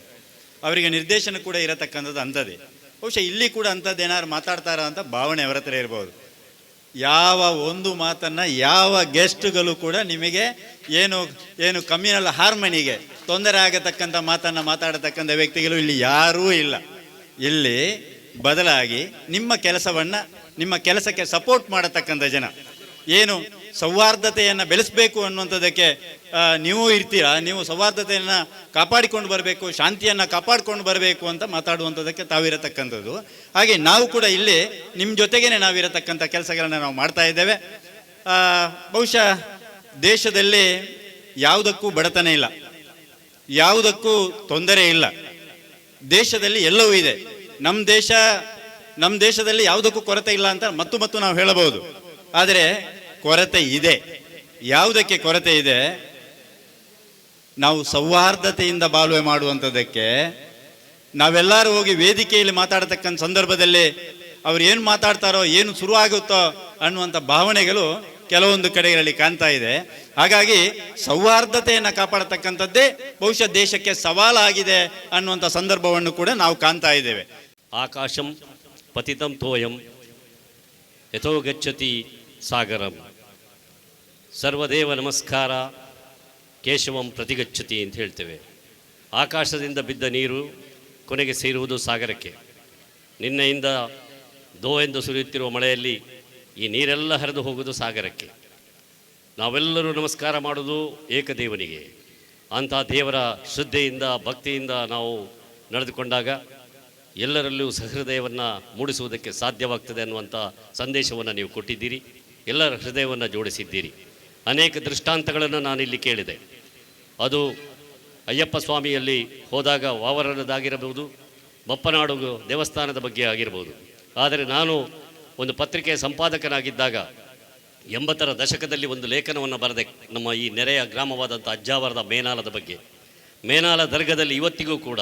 ಅವರಿಗೆ ನಿರ್ದೇಶನ ಕೂಡ ಇರತಕ್ಕಂಥದ್ದು ಅಂಥದ್ದೇ. ಬಹುಶಃ ಇಲ್ಲಿ ಕೂಡ ಅಂಥದ್ದೇನಾದ್ರು ಮಾತಾಡ್ತಾರ ಅಂತ ಭಾವನೆ ಅವರ ಹತ್ರ ಇರ್ಬೋದು. ಯಾವ ಒಂದು ಮಾತನ್ನು ಯಾವ ಗೆಸ್ಟ್ಗಳು ಕೂಡ ನಿಮಗೆ ಏನು ಕಮ್ಯುನಲ್ ಹಾರ್ಮನಿಗೆ ತೊಂದರೆ ಆಗತಕ್ಕಂಥ ಮಾತನ್ನು ಮಾತಾಡತಕ್ಕಂಥ ವ್ಯಕ್ತಿಗಳು ಇಲ್ಲಿ ಯಾರೂ ಇಲ್ಲ. ಇಲ್ಲಿ ಬದಲಾಗಿ ನಿಮ್ಮ ಕೆಲಸಕ್ಕೆ ಸಪೋರ್ಟ್ ಮಾಡತಕ್ಕಂಥ ಜನ, ಏನು ಸೌಹಾರ್ದತೆಯನ್ನು ಬೆಳೆಸಬೇಕು ಅನ್ನುವಂಥದ್ದಕ್ಕೆ ನೀವು ಇರ್ತೀರಾ, ನೀವು ಸೌಹಾರ್ದತೆಯನ್ನು ಕಾಪಾಡಿಕೊಂಡು ಬರಬೇಕು, ಶಾಂತಿಯನ್ನು ಕಾಪಾಡಿಕೊಂಡು ಬರಬೇಕು ಅಂತ ಮಾತಾಡುವಂಥದ್ದಕ್ಕೆ ತಾವಿರತಕ್ಕಂಥದ್ದು. ಹಾಗೆ ನಾವು ಕೂಡ ಇಲ್ಲಿ ನಿಮ್ಮ ಜೊತೆಗೇ ನಾವಿರತಕ್ಕಂಥ ಕೆಲಸಗಳನ್ನು ನಾವು ಮಾಡ್ತಾ ಇದ್ದೇವೆ. ಬಹುಶಃ ದೇಶದಲ್ಲಿ ಯಾವುದಕ್ಕೂ ಬಡತನ ಇಲ್ಲ, ಯಾವುದಕ್ಕೂ ತೊಂದರೆ ಇಲ್ಲ, ದೇಶದಲ್ಲಿ ಎಲ್ಲವೂ ಇದೆ. ನಮ್ಮ ದೇಶದಲ್ಲಿ ಯಾವುದಕ್ಕೂ ಕೊರತೆ ಇಲ್ಲ ಅಂತ ಮತ್ತು ನಾವು ಹೇಳಬಹುದು. ಆದರೆ ಕೊರತೆ ಇದೆ. ಯಾವುದಕ್ಕೆ ಕೊರತೆ ಇದೆ? ನಾವು ಸೌಹಾರ್ದತೆಯಿಂದ ಬಾಳ್ವೆ ಮಾಡುವಂಥದ್ದಕ್ಕೆ. ನಾವೆಲ್ಲರೂ ಹೋಗಿ ವೇದಿಕೆಯಲ್ಲಿ ಮಾತಾಡತಕ್ಕಂಥ ಸಂದರ್ಭದಲ್ಲಿ ಅವ್ರು ಏನು ಮಾತಾಡ್ತಾರೋ, ಏನು ಶುರುವಾಗುತ್ತೋ ಅನ್ನುವಂಥ ಭಾವನೆಗಳು ಕೆಲವೊಂದು ಕಡೆಗಳಲ್ಲಿ ಕಾಣ್ತಾ ಇದೆ. ಹಾಗಾಗಿ ಸೌಹಾರ್ದತೆಯನ್ನು ಕಾಪಾಡತಕ್ಕಂಥದ್ದೇ ಬಹುಶಃ ದೇಶಕ್ಕೆ ಸವಾಲಾಗಿದೆ ಅನ್ನುವಂಥ ಸಂದರ್ಭವನ್ನು ಕೂಡ ನಾವು ಕಾಣ್ತಾ ಇದ್ದೇವೆ. ಆಕಾಶಂ ಪತಿತಂ ತೋಯಂ ಯಥೋ ಗಚ್ಚತಿ ಸಾಗರಂ ಸರ್ವದೇವ ನಮಸ್ಕಾರ ಕೇಶವಂ ಪ್ರತಿಗಚ್ಚತಿ ಅಂತ ಹೇಳ್ತೇವೆ. ಆಕಾಶದಿಂದ ಬಿದ್ದ ನೀರು ಕೊನೆಗೆ ಸೇರುವುದು ಸಾಗರಕ್ಕೆ. ನಿನ್ನೆಯಿಂದ ದೋ ಎಂದು ಸುರಿಯುತ್ತಿರುವ ಮಳೆಯಲ್ಲಿ ಈ ನೀರೆಲ್ಲ ಹರಿದು ಹೋಗುವುದು ಸಾಗರಕ್ಕೆ. ನಾವೆಲ್ಲರೂ ನಮಸ್ಕಾರ ಮಾಡೋದು ಏಕದೇವನಿಗೆ. ಅಂಥ ದೇವರ ಶ್ರದ್ಧೆಯಿಂದ ಭಕ್ತಿಯಿಂದ ನಾವು ನಡೆದುಕೊಂಡಾಗ ಎಲ್ಲರಲ್ಲೂ ಸಹೃದಯವನ್ನು ಮೂಡಿಸುವುದಕ್ಕೆ ಸಾಧ್ಯವಾಗ್ತದೆ ಅನ್ನುವಂಥ ಸಂದೇಶವನ್ನು ನೀವು ಕೊಟ್ಟಿದ್ದೀರಿ. ಎಲ್ಲರ ಹೃದಯವನ್ನು ಜೋಡಿಸಿದ್ದೀರಿ. ಅನೇಕ ದೃಷ್ಟಾಂತಗಳನ್ನು ನಾನಿಲ್ಲಿ ಕೇಳಿದೆ. ಅದು ಅಯ್ಯಪ್ಪ ಸ್ವಾಮಿಯಲ್ಲಿ ಹೋದಾಗ ವಾವರನದಾಗಿರಬಹುದು, ಬಪ್ಪನಾಡು ದೇವಸ್ಥಾನದ ಬಗ್ಗೆ ಆಗಿರ್ಬೋದು. ಆದರೆ ನಾನು ಒಂದು ಪತ್ರಿಕೆಯ ಸಂಪಾದಕನಾಗಿದ್ದಾಗ 80ರ ದಶಕದಲ್ಲಿ ಒಂದು ಲೇಖನವನ್ನು ಬರೆದೆ ನಮ್ಮ ಈ ನೆರೆಯ ಗ್ರಾಮವಾದಂಥ ಅಜ್ಜಾವರದ ಮೇನಾಲದ ಬಗ್ಗೆ. ಮೇನಾಲ ದರ್ಗದಲ್ಲಿ ಇವತ್ತಿಗೂ ಕೂಡ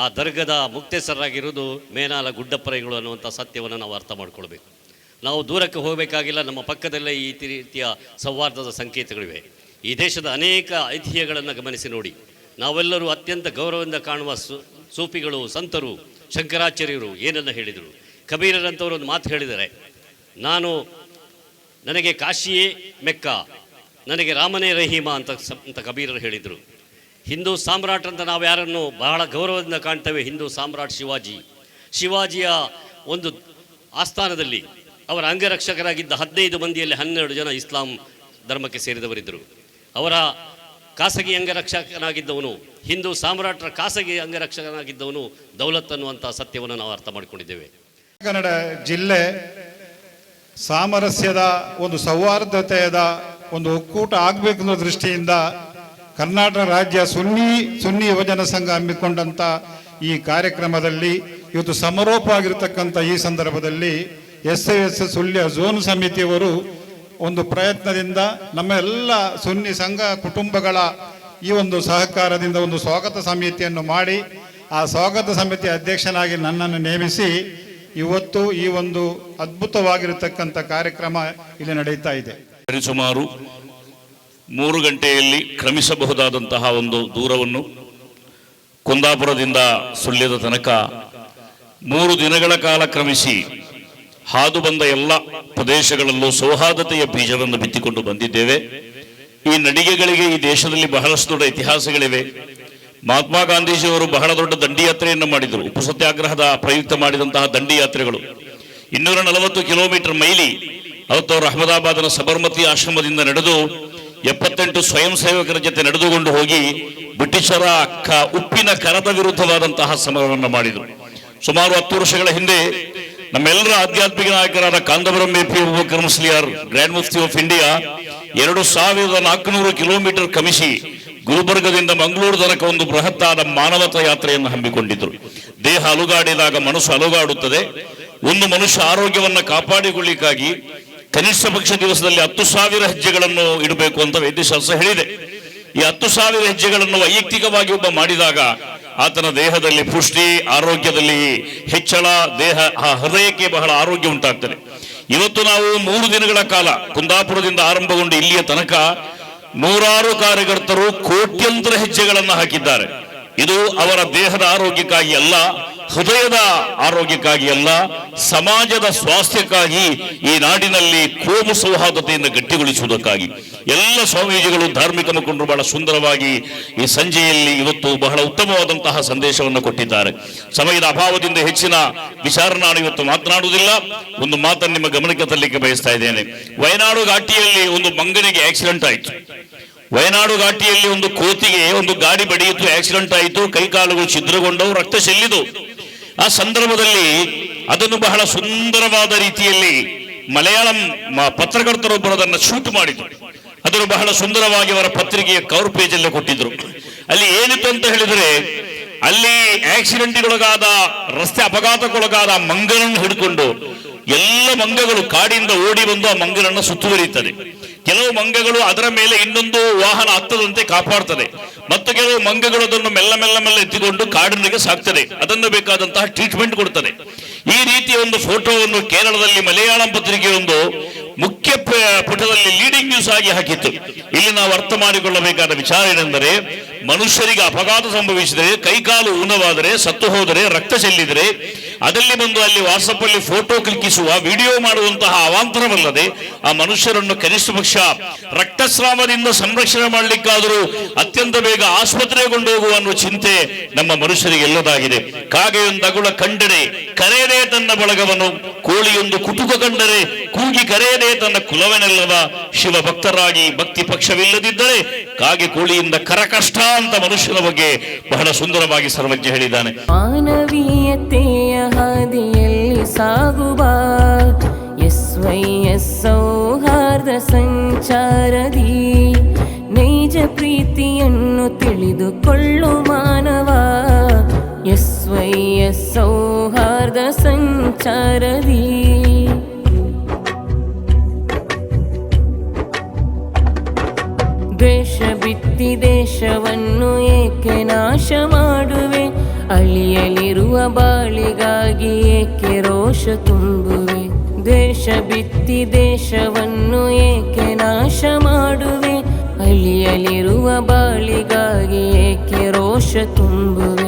ಆ ದರ್ಗದ ಮುಕ್ತೇಸರಾಗಿರುವುದು ಮೇನಾಲ ಗುಡ್ಡಪ್ಪರೆಗಳು ಅನ್ನುವಂಥ ಸತ್ಯವನ್ನು ನಾವು ಅರ್ಥ ಮಾಡ್ಕೊಳ್ಬೇಕು. ನಾವು ದೂರಕ್ಕೆ ಹೋಗಬೇಕಾಗಿಲ್ಲ, ನಮ್ಮ ಪಕ್ಕದಲ್ಲೇ ಈ ರೀತಿಯ ಸೌಹಾರ್ದದ ಸಂಕೇತಗಳಿವೆ. ಈ ದೇಶದ ಅನೇಕ ಐತಿಹ್ಯಗಳನ್ನು ಗಮನಿಸಿ ನೋಡಿ. ನಾವೆಲ್ಲರೂ ಅತ್ಯಂತ ಗೌರವದಿಂದ ಕಾಣುವ ಸೂಫಿಗಳು, ಸಂತರು, ಶಂಕರಾಚಾರ್ಯರು ಏನನ್ನು ಹೇಳಿದರು. ಕಬೀರರಂಥವರು ಒಂದು ಮಾತು ಹೇಳಿದ್ದಾರೆ, ನನಗೆ ಕಾಶಿಯೇ ಮೆಕ್ಕ, ನನಗೆ ರಾಮನೇ ರಹೀಮ ಅಂತ ಕಬೀರರು ಹೇಳಿದರು. ಹಿಂದೂ ಸಾಮ್ರಾಟ್ ಅಂತ ನಾವು ಯಾರನ್ನು ಬಹಳ ಗೌರವದಿಂದ ಕಾಣ್ತೇವೆ. ಹಿಂದೂ ಸಾಮ್ರಾಟ್ ಶಿವಾಜಿಯ ಒಂದು ಆಸ್ಥಾನದಲ್ಲಿ ಅವರ ಅಂಗರಕ್ಷಕರಾಗಿದ್ದ 15 ಮಂದಿಯಲ್ಲಿ 12 ಜನ ಇಸ್ಲಾಂ ಧರ್ಮಕ್ಕೆ ಸೇರಿದವರಿದ್ದರು. ಅವರ ಖಾಸಗಿ ಅಂಗರಕ್ಷಕನಾಗಿದ್ದವನು, ಹಿಂದೂ ಸಾಮ್ರಾಟರ ಖಾಸಗಿ ಅಂಗರಕ್ಷಕನಾಗಿದ್ದವನು ದೌಲತ್ ಅನ್ನುವಂಥ ಸತ್ಯವನ್ನು ನಾವು ಅರ್ಥ ಮಾಡಿಕೊಂಡಿದ್ದೇವೆ. ಕನ್ನಡ ಜಿಲ್ಲೆ ಸಾಮರಸ್ಯದ ಒಂದು ಸೌಹಾರ್ದತೆಯ ಒಂದು ಒಕ್ಕೂಟ ಆಗಬೇಕು ಅನ್ನೋ ದೃಷ್ಟಿಯಿಂದ ಕರ್ನಾಟಕ ರಾಜ್ಯ ಸುನ್ನಿ ಯುವಜನ ಸಂಘ ಹಮ್ಮಿಕೊಂಡಂಥ ಈ ಕಾರ್ಯಕ್ರಮದಲ್ಲಿ ಇವತ್ತು ಸಮರೋಪವಾಗಿರತಕ್ಕಂಥ ಈ ಸಂದರ್ಭದಲ್ಲಿ ಎಸ್ ಸುಳ್ಯ ಝೋನ್ ಸಮಿತಿಯವರು ಒಂದು ಪ್ರಯತ್ನದಿಂದ ನಮ್ಮ ಎಲ್ಲ ಸುನ್ನಿ ಸಂಘ ಕುಟುಂಬಗಳ ಈ ಒಂದು ಸಹಕಾರದಿಂದ ಒಂದು ಸ್ವಾಗತ ಸಮಿತಿಯನ್ನು ಮಾಡಿ ಆ ಸ್ವಾಗತ ಸಮಿತಿ ಅಧ್ಯಕ್ಷನಾಗಿ ನನ್ನನ್ನು ನೇಮಿಸಿ ಇವತ್ತು ಈ ಒಂದು ಅದ್ಭುತವಾಗಿರತಕ್ಕಂಥ ಕಾರ್ಯಕ್ರಮ ಇಲ್ಲಿ ನಡೀತಾ ಇದೆ. ಸುಮಾರು 3 ಗಂಟೆಯಲ್ಲಿ ಕ್ರಮಿಸಬಹುದಾದಂತಹ ಒಂದು ದೂರವನ್ನು ಕುಂದಾಪುರದಿಂದ ಸುಳ್ಯದ ತನಕ 3 ದಿನಗಳ ಕಾಲ ಕ್ರಮಿಸಿ ಹಾದು ಬಂದ ಎಲ್ಲ ಪ್ರದೇಶಗಳಲ್ಲೂ ಸೌಹಾರ್ದತೆಯ ಬೀಜವನ್ನು ಬಿತ್ತಿಕೊಂಡು ಬಂದಿದ್ದೇವೆ. ಈ ನಡಿಗೆಗಳಿಗೆ ಈ ದೇಶದಲ್ಲಿ ಬಹಳಷ್ಟು ದೊಡ್ಡ ಇತಿಹಾಸಗಳಿವೆ. ಮಹಾತ್ಮ ಗಾಂಧೀಜಿಯವರು ಬಹಳ ದೊಡ್ಡ ದಂಡಿಯಾತ್ರೆಯನ್ನು ಮಾಡಿದರು. ಉಪ್ಪು ಸತ್ಯಾಗ್ರಹದ ಪ್ರಯುಕ್ತ ಮಾಡಿದಂತಹ ದಂಡಿಯಾತ್ರೆಗಳು 240 ಕಿಲೋಮೀಟರ್ ಮೈಲಿ. ಅವತ್ತವರು ಅಹಮದಾಬಾದ್ನ ಸಬರ್ಮತಿ ಆಶ್ರಮದಿಂದ ನಡೆದು 78 ಸ್ವಯಂ ಸೇವಕರ ಜೊತೆ ನಡೆದುಕೊಂಡು ಹೋಗಿ ಬ್ರಿಟಿಷರ ಉಪ್ಪಿನ ಕರದ ವಿರುದ್ಧವಾದಂತಹ ಸಮರವನ್ನು ಮಾಡಿದರು. ಸುಮಾರು 10 ವರ್ಷಗಳ ಹಿಂದೆ ನಮ್ಮೆಲ್ಲರ ಆಧ್ಯಾತ್ಮಿಕ ನಾಯಕರಾದ Kanthapuram AP Aboobacker Musliyar, grand mufti of India 2400 kilometre ಕ್ರಮಿಸಿ ಗುಲ್ಬರ್ಗದಿಂದ ಮಂಗಳೂರು ತನಕ ಒಂದು ಬೃಹತ್ತಾದ ಮಾನವತಾ ಯಾತ್ರೆಯನ್ನು ಹಮ್ಮಿಕೊಂಡಿದ್ದರು. ದೇಹ ಅಲುಗಾಡಿದಾಗ ಮನಸ್ಸು ಅಲುಗಾಡುತ್ತದೆ. ಒಂದು ಮನುಷ್ಯ ಆರೋಗ್ಯವನ್ನು ಕಾಪಾಡಿಕೊಳ್ಳಿಕ್ಕಾಗಿ ಕನಿಷ್ಠ ಪಕ್ಷ ದಿವಸದಲ್ಲಿ 10,000 ಹೆಜ್ಜೆಗಳನ್ನು ಇಡಬೇಕು ಅಂತ ವೈದ್ಯಶಾಸ್ತ್ರ ಹೇಳಿದೆ. ಈ 10,000 ಹೆಜ್ಜೆಗಳನ್ನು ವೈಯಕ್ತಿಕವಾಗಿ ಒಬ್ಬ ಮಾಡಿದಾಗ ಆತನ ದೇಹದಲ್ಲಿ ಪುಷ್ಟಿ, ಆರೋಗ್ಯದಲ್ಲಿ ಹೆಚ್ಚಳ, ಹೃದಯಕ್ಕೆ ಬಹಳ ಆರೋಗ್ಯ ಉಂಟಾಗ್ತದೆ. ಇವತ್ತು ನಾವು 3 ದಿನಗಳ ಕಾಲ ಕುಂದಾಪುರದಿಂದ ಆರಂಭಗೊಂಡು ಇಲ್ಲಿಯ ತನಕ 100 ಕಾರ್ಯಕರ್ತರು ಕೋಟ್ಯಂತರ ಹೆಜ್ಜೆಗಳನ್ನು ಹಾಕಿದ್ದಾರೆ. ಇದು ಅವರ ದೇಹದ ಆರೋಗ್ಯಕ್ಕಾಗಿ ಅಲ್ಲ, ಹೃದಯದ ಆರೋಗ್ಯಕ್ಕಾಗಿ ಅಲ್ಲ, ಸಮಾಜದ ಸ್ವಾಸ್ಥ್ಯಕ್ಕಾಗಿ, ಈ ನಾಡಿನಲ್ಲಿ ಕೋಮು ಸೌಹಾರ್ದತೆಯನ್ನು ಗಟ್ಟಿಗೊಳಿಸುವುದಕ್ಕಾಗಿ. ಎಲ್ಲ ಸ್ವಾಮೀಜಿಗಳು, ಧಾರ್ಮಿಕ ಮುಖಂಡರು ಬಹಳ ಸುಂದರವಾಗಿ ಈ ಸಂಜೆಯಲ್ಲಿ ಇವತ್ತು ಬಹಳ ಉತ್ತಮವಾದಂತಹ ಸಂದೇಶವನ್ನು ಕೊಟ್ಟಿದ್ದಾರೆ. ಸಮಯದ ಅಭಾವದಿಂದ ಹೆಚ್ಚಿನ ವಿಚಾರ ನಾನು ಇವತ್ತು ಮಾತನಾಡುವುದಿಲ್ಲ. ಒಂದು ಮಾತನ್ನು ನಿಮ್ಮ ಗಮನಕ್ಕೆ ತರಲಿಕ್ಕೆ ಬಯಸ್ತಾ ಇದ್ದೇನೆ. ವಯನಾಡು ಘಾಟಿಯಲ್ಲಿ ಒಂದು ಮಂಗನಿಗೆ ಆಕ್ಸಿಡೆಂಟ್ ಆಯಿತು. ವಯನಾಡು ಘಾಟಿಯಲ್ಲಿ ಒಂದು ಕೋತಿಗೆ ಒಂದು ಗಾಡಿ ಬಡಿಯಿತು, ಆಕ್ಸಿಡೆಂಟ್ ಆಯಿತು, ಕೈಕಾಲುಗಳು ಛಿದ್ರಗೊಂಡವು, ರಕ್ತ ಚೆಲ್ಲಿದು. ಆ ಸಂದರ್ಭದಲ್ಲಿ ಅದನ್ನು ಬಹಳ ಸುಂದರವಾದ ರೀತಿಯಲ್ಲಿ ಮಲಯಾಳಂ ಪತ್ರಕರ್ತರೊಬ್ಬರು ಅದನ್ನು ಶೂಟ್ ಮಾಡಿದ್ರು. ಅದನ್ನು ಬಹಳ ಸುಂದರವಾಗಿ ಅವರ ಪತ್ರಿಕೆಯ ಕವರ್ ಪೇಜ್ ಅಲ್ಲೇ ಕೊಟ್ಟಿದ್ರು. ಅಲ್ಲಿ ಏನಿತ್ತು ಅಂತ ಹೇಳಿದ್ರೆ, ಅಲ್ಲಿ ಆಕ್ಸಿಡೆಂಟ್ಗೊಳಗಾದ, ರಸ್ತೆ ಅಪಘಾತಕ್ಕೊಳಗಾದ ಮಂಗನನ್ನು ಹಿಡ್ಕೊಂಡು ಎಲ್ಲ ಮಂಗಗಳು ಕಾಡಿಂದ ಓಡಿ ಬಂದು ಆ ಮಂಗನನ್ನು ಸುತ್ತುವರಿಯುತ್ತದೆ. ಕೆಲವು ಮಂಗಗಳು ಅದರ ಮೇಲೆ ಇನ್ನೊಂದು ವಾಹನ ಹತ್ತದಂತೆ ಕಾಪಾಡ್ತದೆ, ಮತ್ತು ಕೆಲವು ಮಂಗಗಳು ಅದನ್ನು ಮೆಲ್ಲ ಮೆಲ್ಲ ಮೆಲ್ಲ ಎತ್ತಿಕೊಂಡು ಕಾಡಿನಿಗೆ ಸಾಕ್ತದೆ, ಅದನ್ನು ಬೇಕಾದಂತಹ ಟ್ರೀಟ್ಮೆಂಟ್ ಕೊಡ್ತದೆ. ಈ ರೀತಿಯ ಒಂದು ಫೋಟೋವನ್ನು ಕೇರಳದಲ್ಲಿ ಮಲಯಾಳಂ ಪತ್ರಿಕೆ ಒಂದು ಮುಖ್ಯ ಪುಟದಲ್ಲಿ ಲೀಡಿಂಗ್ ನ್ಯೂಸ್ ಆಗಿ ಹಾಕಿತ್ತು. ಇಲ್ಲಿ ನಾವು ಅರ್ಥ ಮಾಡಿಕೊಳ್ಳಬೇಕಾದ ವಿಚಾರ ಏನೆಂದರೆ, ಮನುಷ್ಯರಿಗೆ ಅಪಘಾತ ಸಂಭವಿಸಿದರೆ, ಕೈಕಾಲು ಊನವಾದರೆ, ಸತ್ತು ಹೋದರೆ, ರಕ್ತ ಚೆಲ್ಲಿದರೆ ಅದರಲ್ಲಿ ಬಂದು ಅಲ್ಲಿ ವಾಟ್ಸಪ್ ಅಲ್ಲಿ ಫೋಟೋ ಕ್ಲಿಕ್ಕಿಸುವ, ವಿಡಿಯೋ ಮಾಡುವಂತಹ ಅವಾಂತರವಲ್ಲದೆ ಆ ಮನುಷ್ಯರನ್ನು ಕನಿಷ್ಠ ಪಕ್ಷ ರಕ್ತಸ್ರಾವದಿಂದ ಸಂರಕ್ಷಣೆ ಮಾಡಲಿಕ್ಕಾದರೂ ಅತ್ಯಂತ ಬೇಗ ಆಸ್ಪತ್ರೆಗೊಂಡು ಹೋಗುವ ಅನ್ನುವ ಚಿಂತೆ ನಮ್ಮ ಮನುಷ್ಯರಿಗೆ ಎಲ್ಲದಾಗಿದೆ. ಕಾಗೆಯೊಂದು ಅಗುಳ ಕಂಡರೆ ಕರೆಯದೆ ತನ್ನ ಬಳಗವನು, ಕೋಳಿಯೊಂದು ಕುಟುಕ ಕಂಡರೆ ಕೂಗಿ ಕರೆಯದೆ ತನ್ನ ಕುಲವನೆಲ್ಲವ. ಶಿವ ಭಕ್ತರಾಗಿ ಭಕ್ತಿ ಪಕ್ಷವಿಲ್ಲದಿದ್ದರೆ ಕಾಗೆ ಕೋಳಿಯಿಂದ ಕರಕಷ್ಟ ಅಂತ ಮನುಷ್ಯನ ಬಗ್ಗೆ ಬಹಳ ಸುಂದರವಾಗಿ ಸರ್ವಜ್ಞ ಹೇಳಿದ್ದಾನೆ. ಮಾನವೀಯತೆಯ ಹಾದಿಯಲ್ಲಿ ಸಾಗುವ SYS ಸೌಹಾರ್ದ ಸಂಚಾರದಿ ನೈಜ ಪ್ರೀತಿಯನ್ನು ತಿಳಿದುಕೊಳ್ಳು ಮಾನವ. SYS ಸೌಹಾರ್ದ ಸಂಚಾರದಿ ದ್ವೇಷ ಬಿತ್ತಿ ದೇಶವನ್ನು ಏಕೆ ನಾಶ ಮಾಡುವೆ, ಅಳಿಯಲಿರುವ ಬಾಳಿಗಾಗಿ ಏಕೆ ರೋಷ ತುಂಬುವೆ. ದ್ವೇಷ ಬಿತ್ತಿ ದೇಶವನ್ನು ಏಕೆ ನಾಶ ಮಾಡುವೆ, ಅಳಿಯಲಿರುವ ಬಾಳಿಗಾಗಿ ಏಕೆ ರೋಷ ತುಂಬುವೆ.